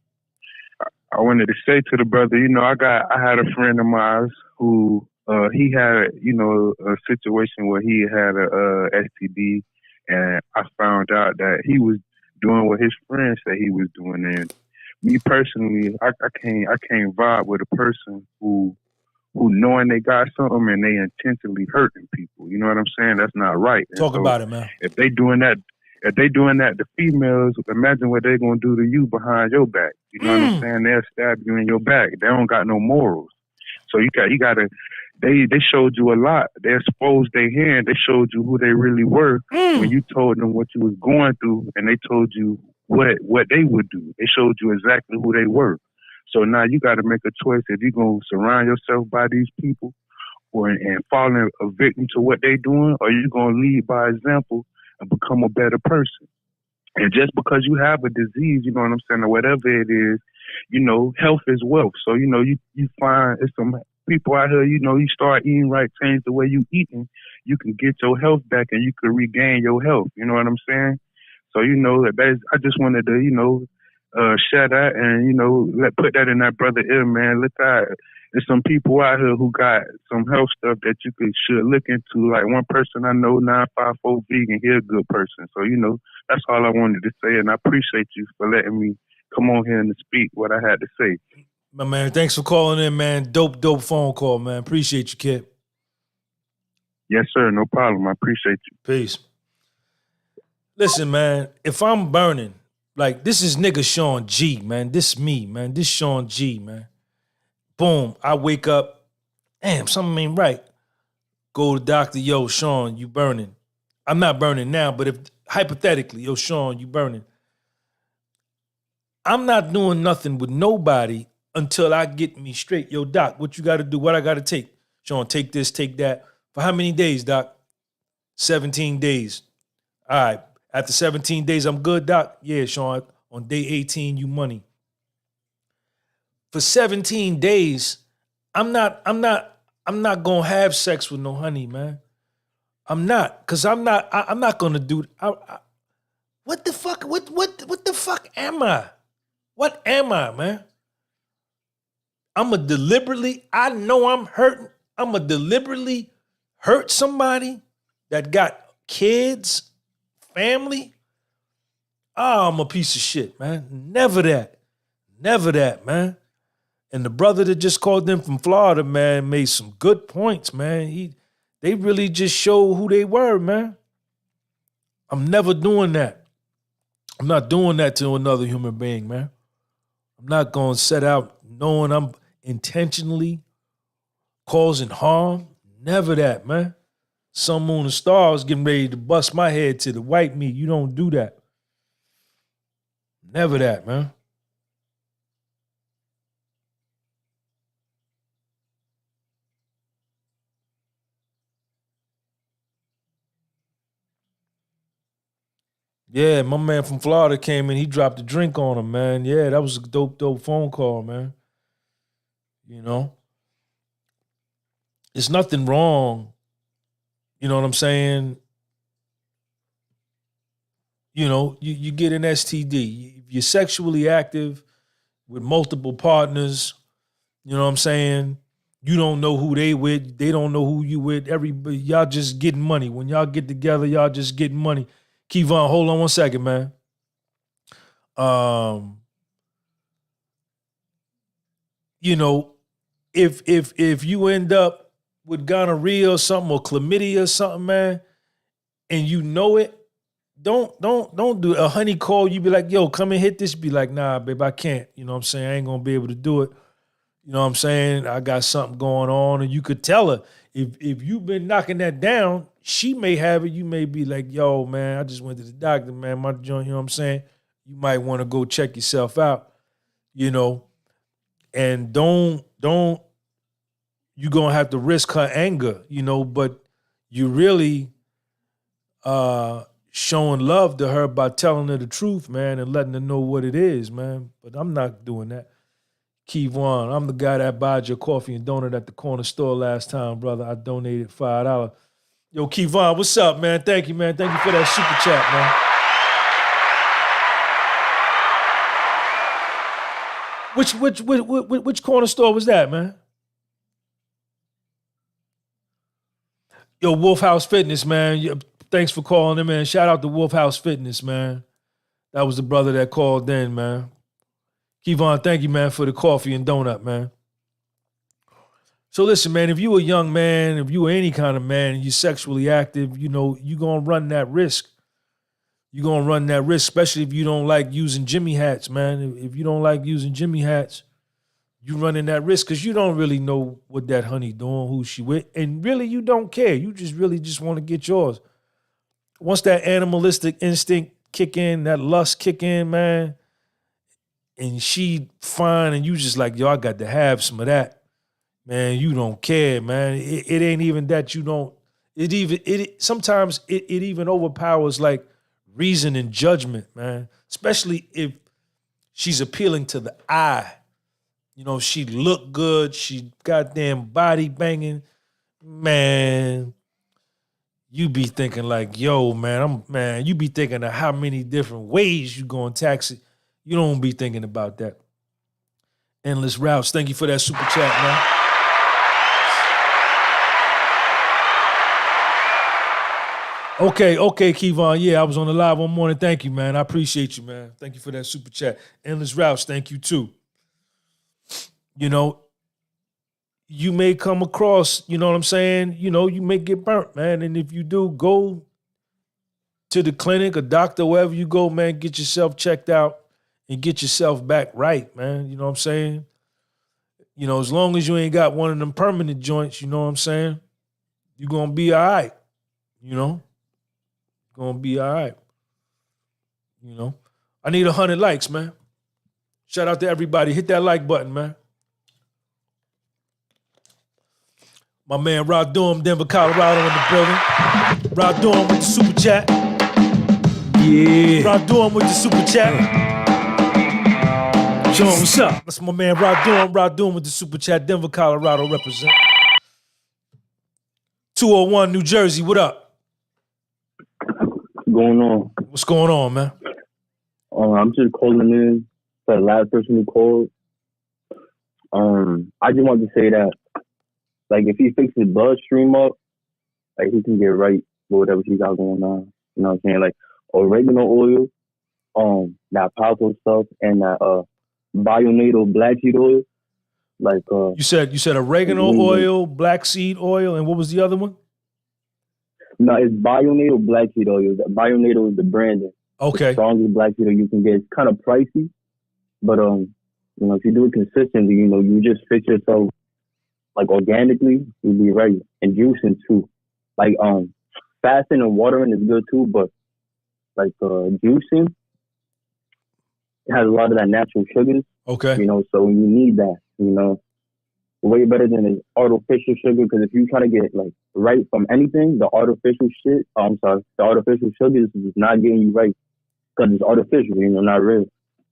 I wanted to say to the brother, I had a friend of mine who he had, a situation where he had a STD, and I found out that he was doing what his friends said he was doing. And me personally, I can't vibe with a person who knowing they got something and they intentionally hurting people. You know what I'm saying? That's not right. Talk about it, man. If they doing that to females, imagine what they're gonna do to you behind your back. You know what I'm saying? They'll stab you in your back. They don't got no morals. So you gotta. They showed you a lot. They exposed their hand. They showed you who they really were when you told them what you was going through, and they told you what they would do. They showed you exactly who they were. So now you got to make a choice if you're going to surround yourself by these people and fall a victim to what they're doing, or you're going to lead by example and become a better person. And just because you have a disease, you know what I'm saying, or whatever it is, health is wealth. So, you find it's some people out here, you start eating right, change the way you eating, you can get your health back and you can regain your health. You know what I'm saying? So, I just wanted to, share that and, let put that in that brother ear, man. Look at there's some people out here who got some health stuff that you should look into. Like one person I know, 954 vegan, he a good person. So, that's all I wanted to say. And I appreciate you for letting me come on here and speak what I had to say. My man, thanks for calling in, man. Dope phone call, man. Appreciate you, kid. Yes, sir. No problem. I appreciate you. Peace. Listen, man, if I'm burning, like this is nigga Sean G, man. This me, man. This Sean G, man. Boom, I wake up, damn, something ain't right. Go to doctor, yo, Sean, you burning. I'm not burning now, but if hypothetically, yo, Sean, you burning. I'm not doing nothing with nobody until I get me straight. Yo, doc, what you got to do? What I got to take? Sean, take this, take that. For how many days, doc? 17 days. All right. After 17 days, I'm good, doc? Yeah, Sean. On day 18, you money. For 17 days, I'm not gonna have sex with no honey, man. I'm not, cause I'm not gonna do. What the fuck? What the fuck am I? What am I, man? I know I'm hurting. I'ma deliberately hurt somebody that got kids, family. Oh, I'm a piece of shit, man. Never that, man. And the brother that just called in from Florida, man, made some good points, man. They really just showed who they were, man. I'm never doing that. I'm not doing that to another human being, man. I'm not going to set out knowing I'm intentionally causing harm. Never that, man. Sun, moon, and stars getting ready to bust my head to the white meat. You don't do that. Never that, man. Yeah, my man from Florida came in. He dropped a drink on him, man. Yeah, that was a dope phone call, man. There's nothing wrong. You know what I'm saying? You get an STD. If you're sexually active with multiple partners, you know what I'm saying? You don't know who they with. They don't know who you with. Everybody, y'all just getting money. When y'all get together, y'all just getting money. Kevon, hold on one second, man. If you end up with gonorrhea or something or chlamydia or something, man, and you know it, don't do it. A honey call, you be like, yo, come and hit this. Be like, nah, babe, I can't. You know what I'm saying? I ain't gonna be able to do it. You know what I'm saying? I got something going on. And you could tell her, if you've been knocking that down, she may have it. You may be like, yo, man, I just went to the doctor, man. My joint, you know what I'm saying? You might want to go check yourself out, and don't, you're going to have to risk her anger, but you really showing love to her by telling her the truth, man, and letting her know what it is, man. But I'm not doing that. Kevon, I'm the guy that bought your coffee and donut at the corner store last time, brother. I donated $5. Yo, Kevon, what's up, man? Thank you, man. Thank you for that super chat, man. Which corner store was that, man? Yo, Wolf House Fitness, man. Thanks for calling in, man. Shout out to Wolf House Fitness, man. That was the brother that called in, man. Kevon, thank you, man, for the coffee and donut, man. So listen, man, if you a young man, if you any kind of man, and you're sexually active, you're going to run that risk. You're going to run that risk, especially if you don't like using Jimmy hats, man. If you don't like using Jimmy hats, you running that risk because you don't really know what that honey doing, who she with, and really you don't care. You just really just want to get yours. Once that animalistic instinct kick in, that lust kick in, man, and she fine, and you just like, yo, I got to have some of that. Man, you don't care, man. It ain't even that you don't. Sometimes it even overpowers like reason and judgment, man. Especially if she's appealing to the eye. She look good. She goddamn body banging. Man, you be thinking like, yo, man, you be thinking of how many different ways you gonna tax it. You don't be thinking about that. Endless routes. Thank you for that super chat, man. Okay, Kevon. Yeah, I was on the live one morning. Thank you, man. I appreciate you, man. Thank you for that super chat. Endless routes. Thank you too. You know, you may come across, you know what I'm saying? You know, you may get burnt, man. And if you do, go to the clinic, a doctor, wherever you go, man, get yourself checked out and get yourself back right, man. You know what I'm saying? You know, as long as you ain't got one of them permanent joints, you know what I'm saying? You're going to be all right, you know? Going to be all right, you know? I need 100 likes, man. Shout out to everybody. Hit that like button, man. My man Rod Durham, Denver, Colorado in the building. Rod Durham with the super chat. Yeah. Rod Durham with the super chat. John, what's up? That's my man Rod Durham with the super chat. Denver, Colorado represent. 201 New Jersey, what up? What's going on? What's going on, man? I'm just calling in for the last person who called. I just wanted to say that, like, if he fixes his bloodstream up, like, he can get right with whatever he got going on. You know what I'm saying? Like, oregano oil, that powerful stuff, and that bionatal black seed oil. Like, You said oregano oil, black seed oil, and what was the other one? No, it's bionatal black seed oil. Bionatal is the branding. Okay. The strongest black seed oil you can get. It's kind of pricey, but you know, if you do it consistently, you know, you just fix yourself like organically, you'll be right. And juicing too. Like fasting and watering is good too, but like juicing, it has a lot of that natural sugars. Okay. You know, so you need that, you know. Way better than the artificial sugar, because if you try to get like right from anything, the artificial sugars is not getting you right because it's artificial, you know, not real.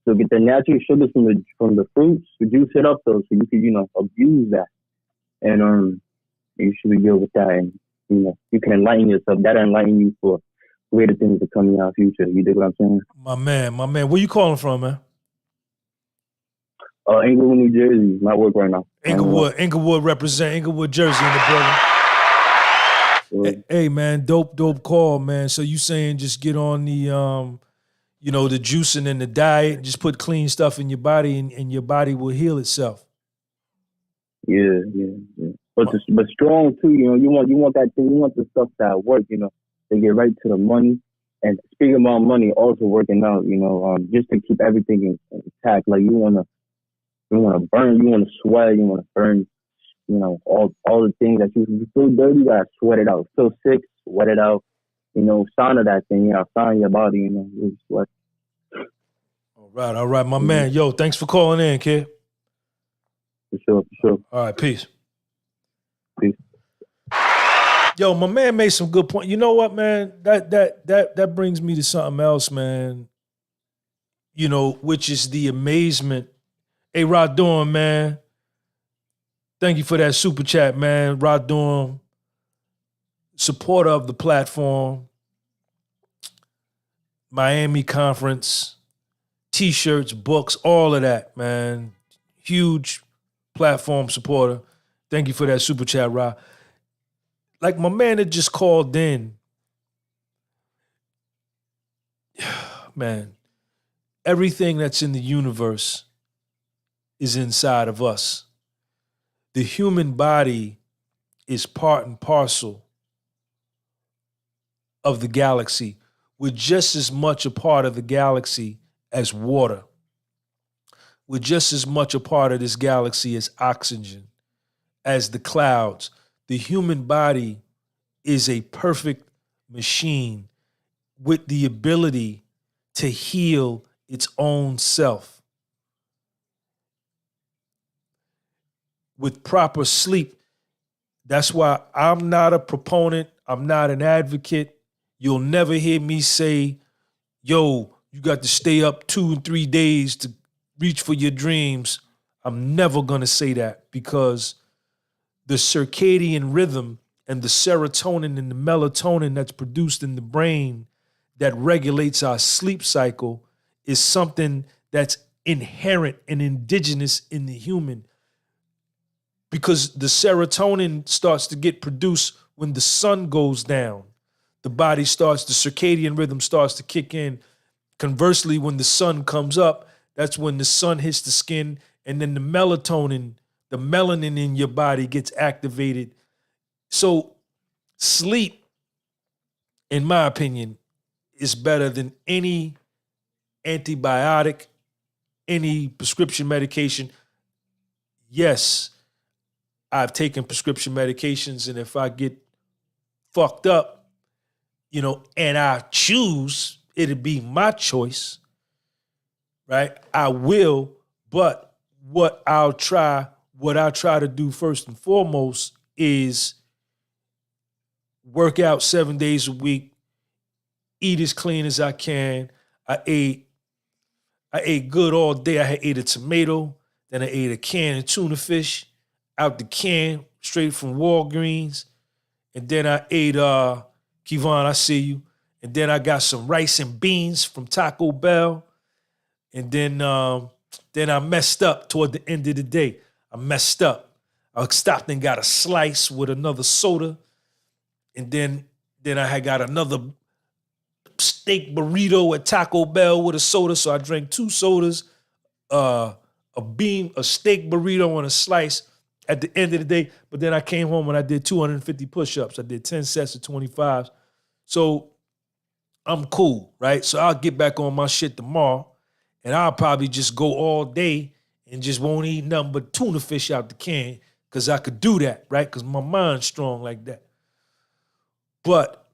So get the natural sugars from the fruits, juice it up though, so you can, you know, abuse that, and you should be good with that, and you know, you can enlighten yourself. That enlighten you for greater things to come in our future. You dig what I'm saying? My man, where you calling from, man? Englewood, New Jersey. Not work right now. Englewood represent Englewood, Jersey in the building. Hey man, dope call, man. So you saying just get on the you know, the juicing and the diet, just put clean stuff in your body and your body will heal itself. Yeah. But strong too, you know, you want that thing, you want the stuff that work, you know, to get right to the money. And speaking about money, also working out, you know, just to keep everything intact. Like you wanna burn, you wanna sweat, you wanna burn, you know, all the things that you feel dirty, you gotta sweat it out. Feel sick, sweat it out. You know, sauna that thing, you know, sauna your body, you know, really sweat. All right, my man. Yo, thanks for calling in, kid. For sure. All right, peace. Yo, my man made some good point. You know what, man? That brings me to something else, man. You know, which is the amazement. Hey, Rod Durham, man. Thank you for that super chat, man. Rod Durham, supporter of the platform, Miami conference, T-shirts, books, all of that, man. Huge platform supporter. Thank you for that super chat, Rod. Like my man that just called in, man, everything that's in the universe is inside of us. The human body is part and parcel of the galaxy. We're just as much a part of the galaxy as water. We're just as much a part of this galaxy as oxygen, as the clouds. The human body is a perfect machine with the ability to heal its own self. With proper sleep. That's why I'm not a proponent. I'm not an advocate. You'll never hear me say, yo, you got to stay up 2 and 3 days to reach for your dreams. I'm never going to say that, because the circadian rhythm and the serotonin and the melatonin that's produced in the brain that regulates our sleep cycle is something that's inherent and indigenous in the human, because the serotonin starts to get produced when the sun goes down. The body starts, the circadian rhythm starts to kick in. Conversely, when the sun comes up, that's when the sun hits the skin, and then the melatonin, the melanin in your body gets activated. So sleep, in my opinion, is better than any antibiotic, any prescription medication. Yes, I've taken prescription medications, and if I get fucked up, and I choose, it'd be my choice, right? I will, but what I'll try to do first and foremost is work out 7 days a week, eat as clean as I can. I ate good all day. I ate a tomato, then I ate a can of tuna fish out the can, straight from Walgreens. And then I ate, Kevon, I see you. And then I got some rice and beans from Taco Bell. And then I messed up toward the end of the day. I messed up. I stopped and got a slice with another soda. And then I had got another steak burrito at Taco Bell with a soda. So I drank 2 sodas, a steak burrito and a slice at the end of the day. But then I came home and I did 250 push-ups. I did 10 sets of 25s. So I'm cool, right? So I'll get back on my shit tomorrow, and I'll probably just go all day and just won't eat nothing but tuna fish out the can, because I could do that, right? Because my mind's strong like that. But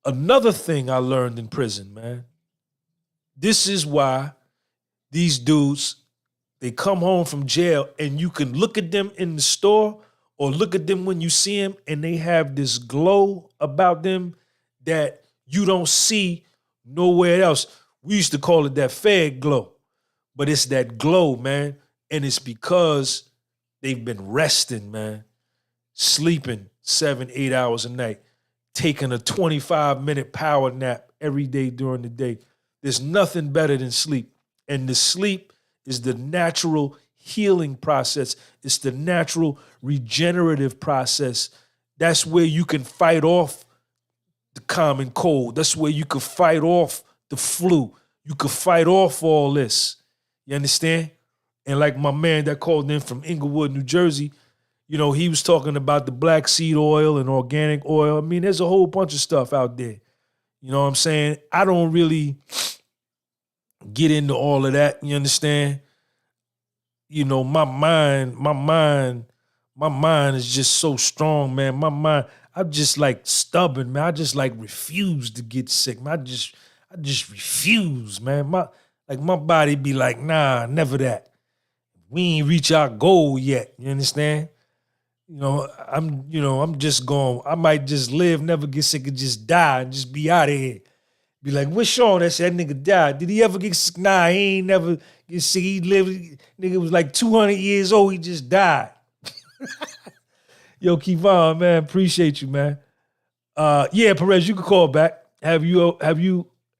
another thing I learned in prison, man, this is why these dudes, they come home from jail and you can look at them in the store or look at them when you see them, and they have this glow about them that you don't see nowhere else. We used to call it that fed glow, but it's that glow, man. And it's because they've been resting, man, sleeping 7-8 hours a night, taking a 25-minute power nap every day during the day. There's nothing better than sleep. And the sleep is the natural healing process. It's the natural regenerative process. That's where you can fight off the common cold. That's where you can fight off the flu. You can fight off all this. You understand? And like my man that called in from Inglewood, New Jersey, he was talking about the black seed oil and organic oil. I mean, there's a whole bunch of stuff out there. You know what I'm saying? I don't really get into all of that. You understand? My mind is just so strong, man. My mind, I'm just like stubborn, man. I just like refuse to get sick, man. I just refuse, man. My body be like, nah, never that. We ain't reach our goal yet. You understand? I'm just going, I might just live, never get sick, and just die and just be out of here. Be like, what's Sean? That nigga died. Did he ever get sick? Nah, he ain't never get sick. He lived, nigga was like 200 years old. He just died. Yo, Kevon, man, appreciate you, man. Yeah, Perez, you can call back. Have you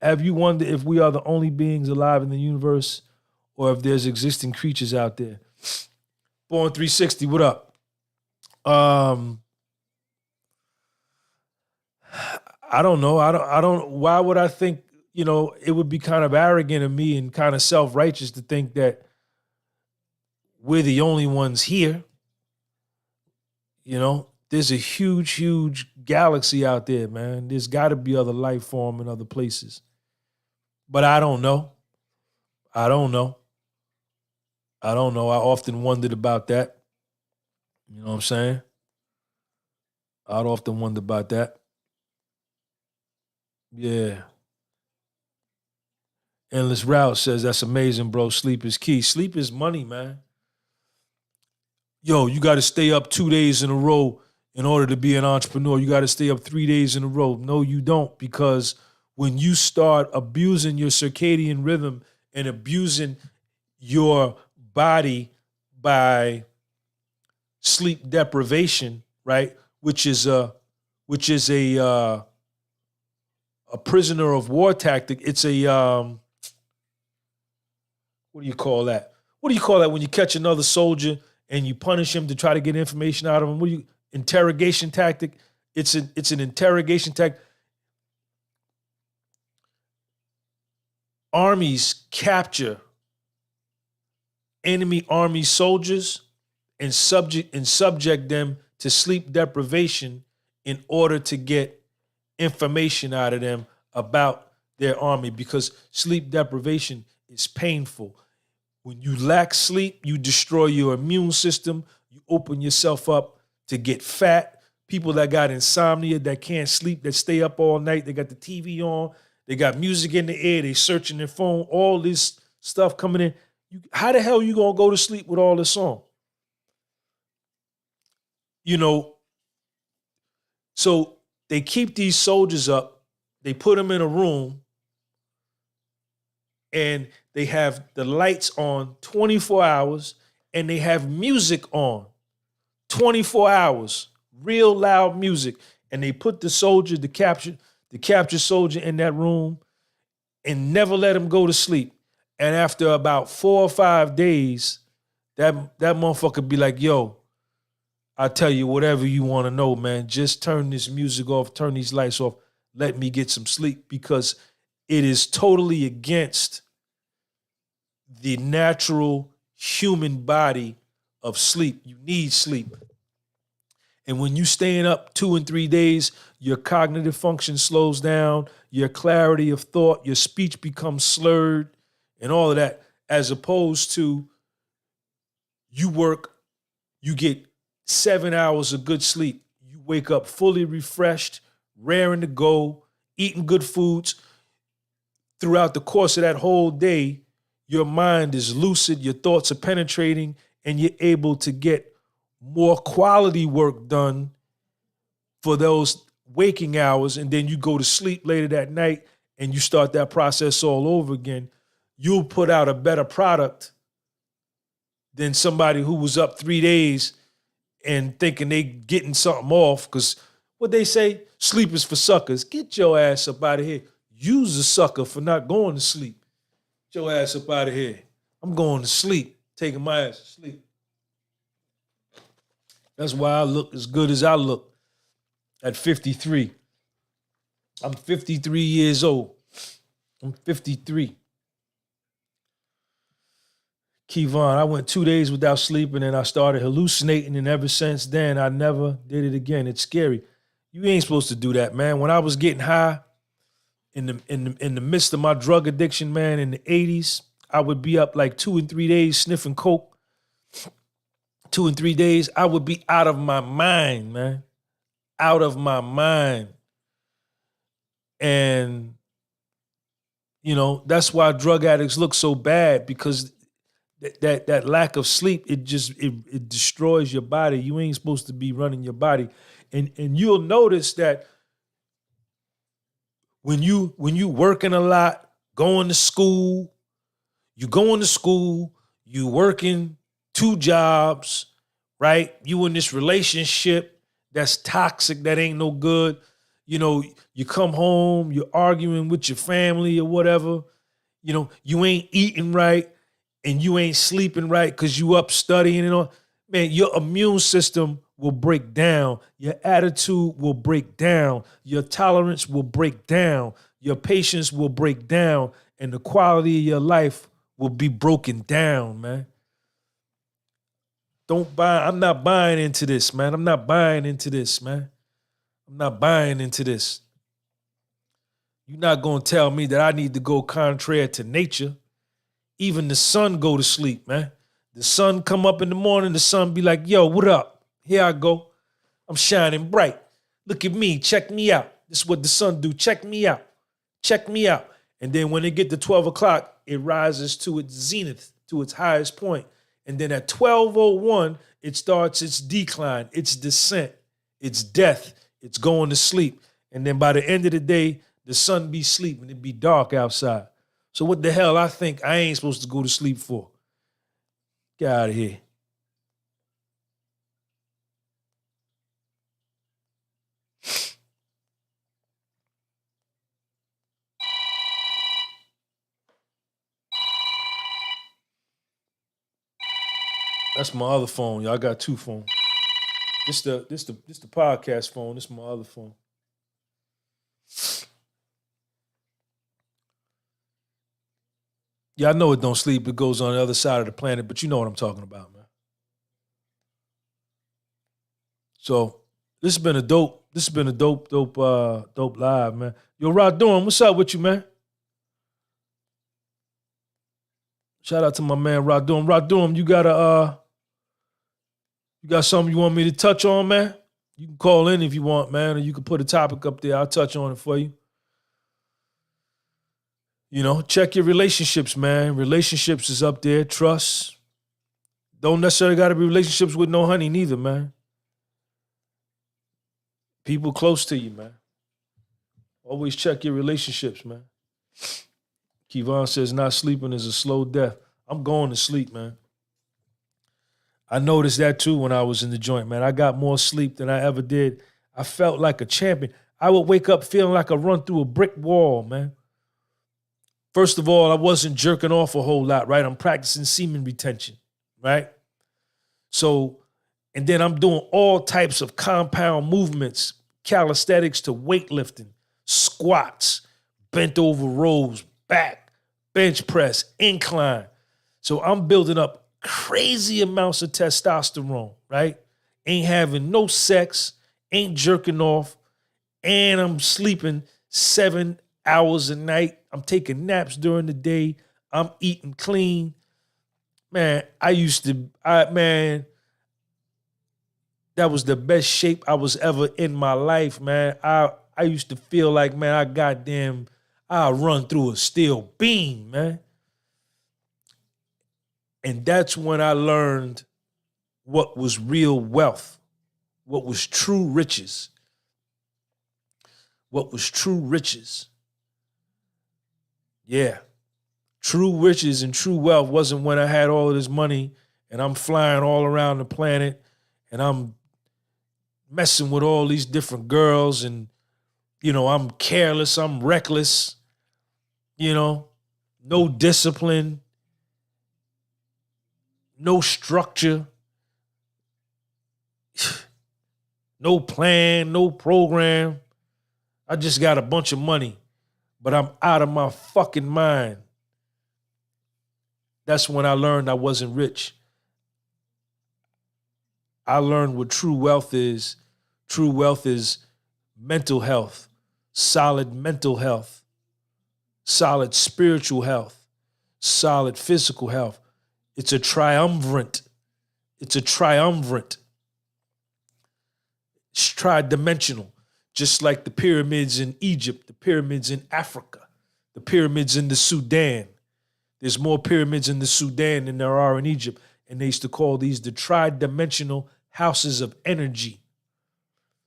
wondered if we are the only beings alive in the universe, or if there's existing creatures out there? Born 360, what up? I don't know. I don't. Why would I think? It would be kind of arrogant of me and kind of self-righteous to think that we're the only ones here. There's a huge, huge galaxy out there, man. There's got to be other life form in other places. But I don't know. I often wondered about that. You know what I'm saying? I'd often wonder about that. Yeah. Endless Route says, that's amazing, bro. Sleep is key. Sleep is money, man. Yo, you got to stay up 2 days in a row in order to be an entrepreneur. You got to stay up 3 days in a row. No, you don't, because when you start abusing your circadian rhythm and abusing your body by sleep deprivation, right, which is a prisoner of war tactic. It's a what do you call that? What do you call that when you catch another soldier and you punish him to try to get information out of him? What do you interrogation tactic? It's an interrogation tactic. Armies capture enemy army soldiers and subject them to sleep deprivation in order to get information out of them about their army, because sleep deprivation is painful. When you lack sleep, you destroy your immune system. You open yourself up to get fat. People that got insomnia, that can't sleep, that stay up all night, they got the TV on, they got music in the air, they searching their phone, all this stuff coming in. How the hell you gonna go to sleep with all this on? So they keep these soldiers up, they put them in a room, and they have the lights on 24 hours, and they have music on 24 hours, real loud music. And they put the soldier, the captured soldier in that room and never let him go to sleep. And after about 4 or 5 days, that motherfucker be like, yo, I'll tell you whatever you want to know, man. Just turn this music off, turn these lights off, let me get some sleep, because it is totally against the natural human body of sleep. You need sleep. And when you staying up 2 and 3 days, your cognitive function slows down, your clarity of thought, your speech becomes slurred and all of that, as opposed to you get 7 hours of good sleep. You wake up fully refreshed, raring to go, eating good foods. Throughout the course of that whole day, your mind is lucid, your thoughts are penetrating, and you're able to get more quality work done for those waking hours. And then you go to sleep later that night and you start that process all over again. You'll put out a better product than somebody who was up 3 days and thinking they getting something off, because what they say, sleep is for suckers. Get your ass up out of here. Use a sucker for not going to sleep. Get your ass up out of here. I'm going to sleep, taking my ass to sleep. That's why I look as good as I look at 53. I'm 53 years old. I'm 53. Kevon, I went 2 days without sleeping and I started hallucinating, and ever since then, I never did it again. It's scary. You ain't supposed to do that, man. When I was getting high in the midst of my drug addiction, man, in the 80s, I would be up like 2 and 3 days sniffing coke. 2 and 3 days, I would be out of my mind, man. Out of my mind. And, that's why drug addicts look so bad, because that lack of sleep, it destroys your body. You ain't supposed to be running your body. And you'll notice that when you working a lot, going to school, you working 2 jobs, right? You in this relationship that's toxic, that ain't no good. You come home, you're arguing with your family or whatever. You ain't eating right and you ain't sleeping right because you up studying and all. Man, your immune system will break down. Your attitude will break down. Your tolerance will break down. Your patience will break down. And the quality of your life will be broken down, man. I'm not buying into this, man. I'm not buying into this, man. I'm not buying into this. You're not going to tell me that I need to go contrary to nature. Even the sun go to sleep, man. The sun come up in the morning, the sun be like, yo, what up? Here I go. I'm shining bright. Look at me. Check me out. This is what the sun do. Check me out. Check me out. And then when it get to 12 o'clock, it rises to its zenith, to its highest point. And then at 12:01, it starts its decline, its descent, its death. It's going to sleep. And then by the end of the day, the sun be sleeping. It be dark outside. So what the hell I think I ain't supposed to go to sleep for? Get out of here. That's my other phone. Y'all got two phones. This the podcast phone. This is my other phone. Yeah, I know it don't sleep. It goes on the other side of the planet, but you know what I'm talking about, man. So this has been a dope live, man. Yo, Rod Durham, what's up with you, man? Shout out to my man Rod Durham. Rod Durham, you got something you want me to touch on, man? You can call in if you want, man, or you can put a topic up there. I'll touch on it for you. You know, check your relationships, man. Relationships is up there. Trust. Don't necessarily got to be relationships with no honey neither, man. People close to you, man. Always check your relationships, man. Kevon says not sleeping is a slow death. I'm going to sleep, man. I noticed that too when I was in the joint, man. I got more sleep than I ever did. I felt like a champion. I would wake up feeling like I run through a brick wall, man. First of all, I wasn't jerking off a whole lot, right? I'm practicing semen retention, right? So, and then I'm doing all types of compound movements, calisthenics to weightlifting, squats, bent over rows, back, bench press, incline. So I'm building up crazy amounts of testosterone, right? Ain't having no sex, ain't jerking off, and I'm sleeping 7 hours a night. I'm taking naps during the day. I'm eating clean. Man, that was the best shape I was ever in my life, man. I used to feel like, man, I run through a steel beam, man. And that's when I learned what was real wealth, what was true riches. What was true riches. Yeah. True riches and true wealth wasn't when I had all of this money and I'm flying all around the planet and I'm messing with all these different girls and, you know, I'm careless, I'm reckless, you know, no discipline, no structure, no plan, no program. I just got a bunch of money, but I'm out of my fucking mind. That's when I learned I wasn't rich. I learned what true wealth is. True wealth is mental health, solid mental health, solid spiritual health, solid physical health. It's a triumvirate. It's tridimensional, just like the pyramids in Egypt, the pyramids in Africa, the pyramids in the Sudan. There's more pyramids in the Sudan than there are in Egypt. And they used to call these the tridimensional houses of energy,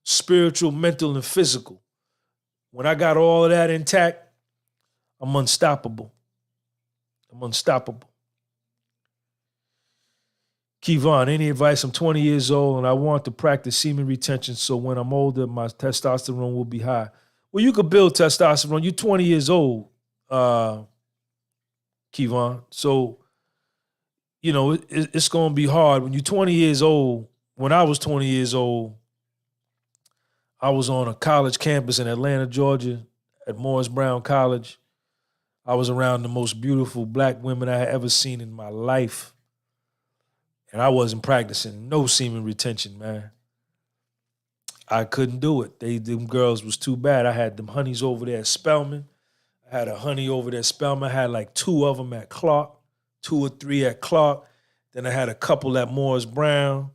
spiritual, mental, and physical. When I got all of that intact, I'm unstoppable. Kevon, any advice? I'm 20 years old and I want to practice semen retention so when I'm older, my testosterone will be high. Well, you could build testosterone. You're 20 years old, Kevon. So, you know, it's going to be hard. When you're 20 years old, when I was 20 years old, I was on a college campus in Atlanta, Georgia, at Morris Brown College. I was around the most beautiful black women I had ever seen in my life. And I wasn't practicing no semen retention, man. I couldn't do it. Them girls was too bad. I had them honeys over there at Spelman. I had a honey over there at Spelman. I had like 2 of them at Clark, 2 or 3 at Clark. Then I had a couple at Morris Brown.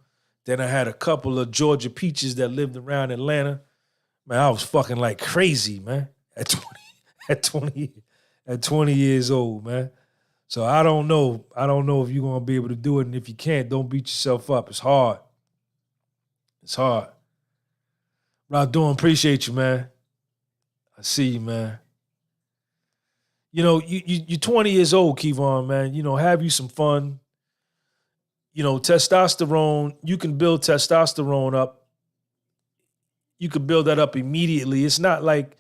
Then I had a couple of Georgia peaches that lived around Atlanta. Man, I was fucking like crazy, man, at 20 years old, man. So I don't know if you're going to be able to do it. And if you can't, don't beat yourself up. It's hard. Rod Durham, appreciate you, man. I see you, man. You know, you're 20 years old, Kevon, man. You know, have you some fun. You know, testosterone, you can build testosterone up. You can build that up immediately. It's not like,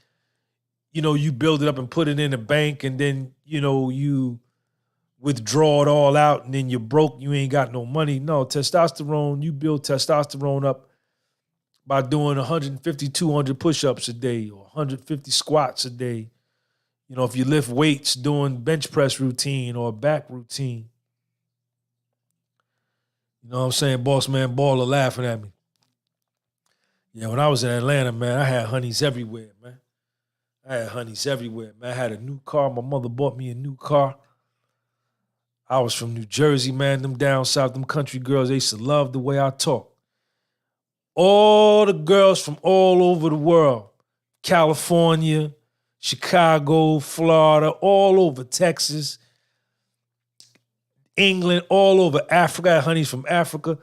you know, you build it up and put it in a bank and then, you know, you withdraw it all out and then you're broke, you ain't got no money. No, testosterone, you build testosterone up by doing 150, 200 push-ups a day or 150 squats a day. You know, if you lift weights, doing bench press routine or back routine. You know what I'm saying? Boss man Baller laughing at me. Yeah, when I was in Atlanta, man, I had honeys everywhere, man. I had a new car. My mother bought me a new car. I was from New Jersey, man. Them down south, them country girls, they used to love the way I talk. All the girls from all over the world, California, Chicago, Florida, all over Texas, England, all over Africa. I had honeys from Africa.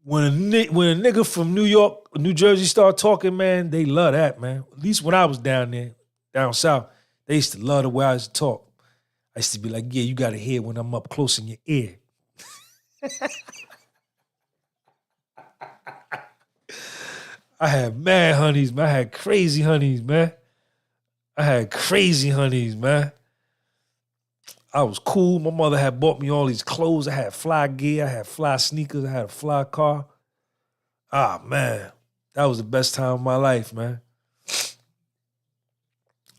When a nigga from New York, New Jersey start talking, man, they love that, man. At least when I was down there, down south, they used to love the way I used to talk. I used to be like, yeah, you got to hear when I'm up close in your ear. I had mad honeys, man. I had crazy honeys, man. I was cool. My mother had bought me all these clothes. I had fly gear. I had fly sneakers. I had a fly car. Ah, man. That was the best time of my life, man.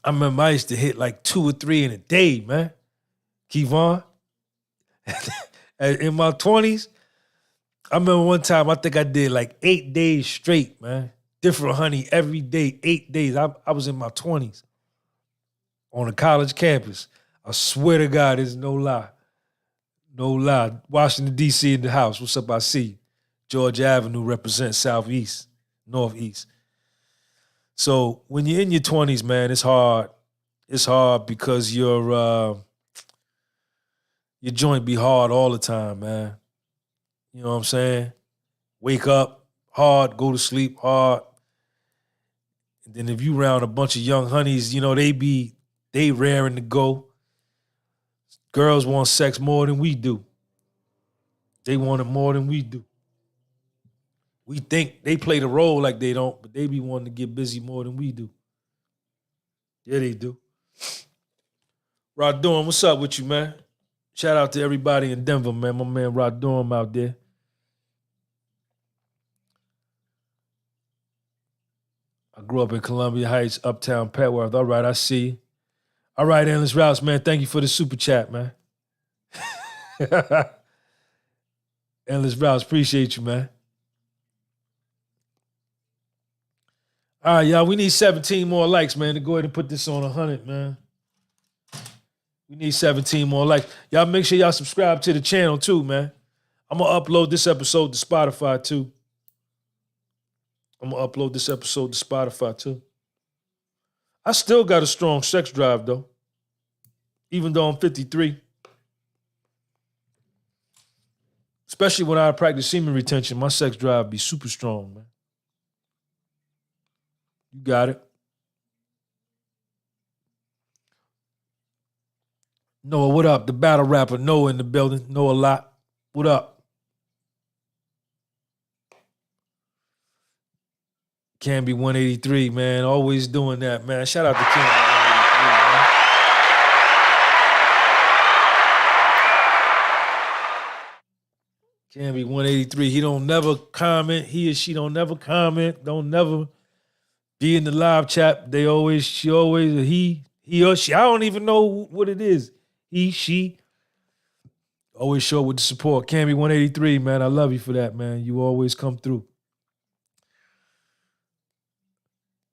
I remember I used to hit like 2 or 3 in a day, man. Kevon. In my 20s, I remember one time I think I did like 8 days straight, man. Different honey every day, 8 days. I was in my 20s on a college campus. I swear to God, it's no lie. No lie. Washington, D.C. in the house. What's up? I see you. Georgia Avenue represents Southeast, Northeast. So when you're in your 20s, man, it's hard. It's hard because your joint be hard all the time, man. You know what I'm saying? Wake up hard, go to sleep hard. And then if you around a bunch of young honeys, you know, they raring to go. Girls want sex more than we do. They want it more than we do. We think they play the role like they don't, but they be wanting to get busy more than we do. Yeah, they do. Rod Durham, what's up with you, man? Shout out to everybody in Denver, man. My man Rod Durham out there. I grew up in Columbia Heights, Uptown Petworth. All right, I see you. All right, Endless Routes, man. Thank you for the super chat, man. Endless Routes, appreciate you, man. All right, y'all, we need 17 more likes, man, to go ahead and put this on 100, man. We need 17 more likes. Y'all make sure y'all subscribe to the channel, too, man. I'm going to upload this episode to Spotify, too. I still got a strong sex drive, though. Even though I'm 53. Especially when I practice semen retention, my sex drive be super strong, man. You got it. Noah, what up? The battle rapper Noah in the building. Noah Lot. What up? Canby 183, man. Always doing that, man. Shout out to Canby 183, man. Canby 183. He don't never comment. He or she don't never comment. Don't never be in the live chat. He or she. I don't even know what it is. He, she. Always show up with the support. Canby 183, man. I love you for that, man. You always come through.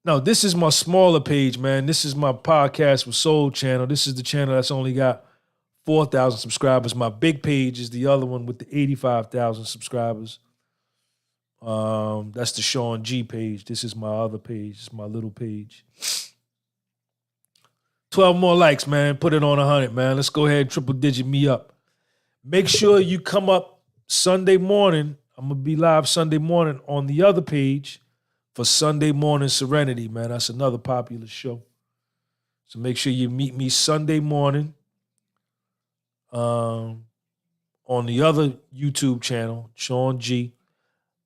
No, this is my smaller page, man. This is my Podcast with Soul channel. This is the channel that's only got 4,000 subscribers. My big page is the other one with the 85,000 subscribers. That's the Sean G page. This is my other page. It's my little page. 12 more likes, man. Put it on 100, man. Let's go ahead and triple digit me up. Make sure you come up Sunday morning. I'm going to be live Sunday morning on the other page for Sunday Morning Serenity, man. That's another popular show. So make sure you meet me Sunday morning on the other YouTube channel, Sean G.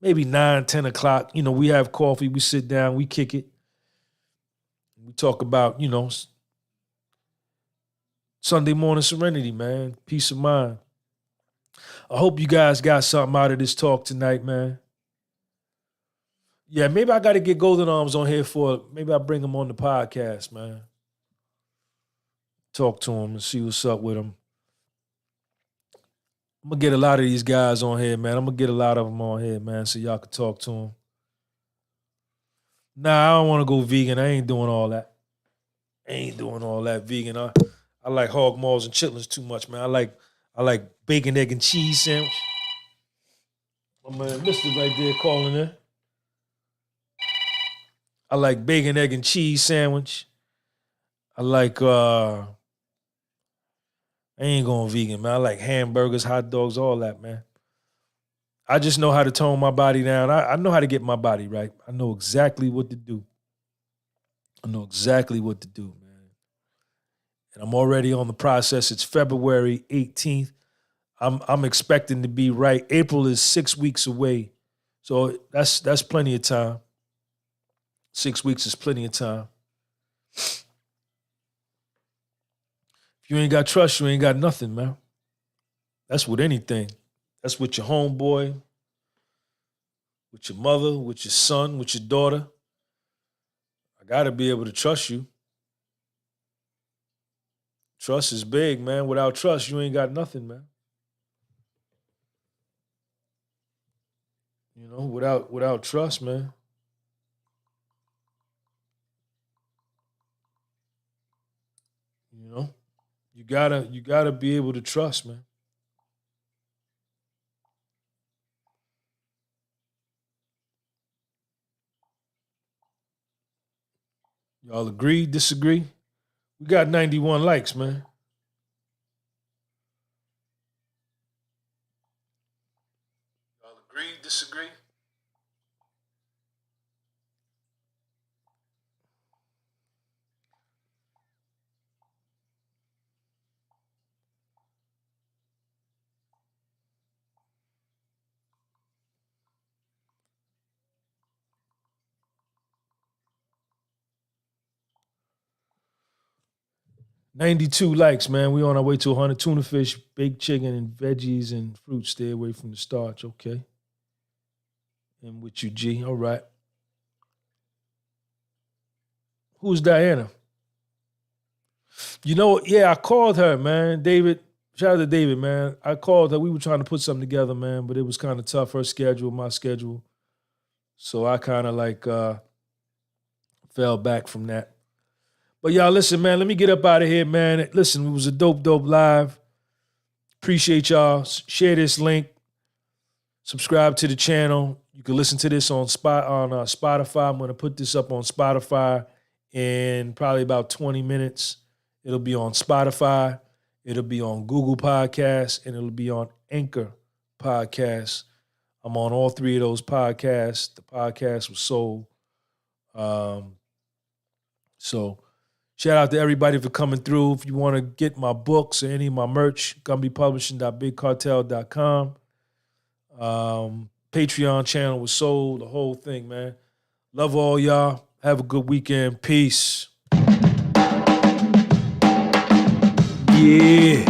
Maybe 9, 10 o'clock. You know, we have coffee. We sit down. We kick it. We talk about, you know, Sunday morning serenity, man. Peace of mind. I hope you guys got something out of this talk tonight, man. Yeah, maybe I got to get Golden Arms on here maybe I bring him on the podcast, man. Talk to him and see what's up with him. I'm going to get a lot of these guys on here, man. I'm going to get a lot of them on here, man, so y'all can talk to them. Nah, I don't want to go vegan. I ain't doing all that. Vegan. I like hog maws and chitlins too much, man. I like bacon, egg, and cheese sandwich. My man, Mr. right there calling in. I like bacon, egg, and cheese sandwich. I like, I ain't going vegan, man. I like hamburgers, hot dogs, all that, man. I just know how to tone my body down. I know how to get my body right. I know exactly what to do. Man. And I'm already on the process. It's February 18th. I'm expecting to be right. April is 6 weeks away. So that's plenty of time. 6 weeks is plenty of time. If you ain't got trust, you ain't got nothing, man. That's with anything. That's with your homeboy, with your mother, with your son, with your daughter. I got to be able to trust you. Trust is big, man. Without trust, you ain't got nothing, man. You know, without trust, man. You know, you gotta be able to trust, man. Y'all agree, disagree? We got 91 likes, man. Y'all agree, disagree? $92 likes, man. We on our way to 100. Tuna fish, baked chicken, and veggies and fruit. Stay away from the starch, okay? And with you, G. All right. Who's Diana? You know, yeah, I called her, man. David, shout out to David, man. I called her. We were trying to put something together, man, but it was kind of tough. Her schedule, my schedule. So I kind of fell back from that. But y'all, listen, man, let me get up out of here, man. Listen, it was a dope live. Appreciate y'all. Share this link. Subscribe to the channel. You can listen to this on Spotify. I'm going to put this up on Spotify in probably about 20 minutes. It'll be on Spotify. It'll be on Google Podcasts, and it'll be on Anchor Podcasts. I'm on all three of those podcasts. The podcast was sold. So shout out to everybody for coming through. If you want to get my books or any of my merch, GunbyPublishing.bigcartel.com. Patreon channel was sold, the whole thing, man. Love all y'all. Have a good weekend. Peace. Yeah.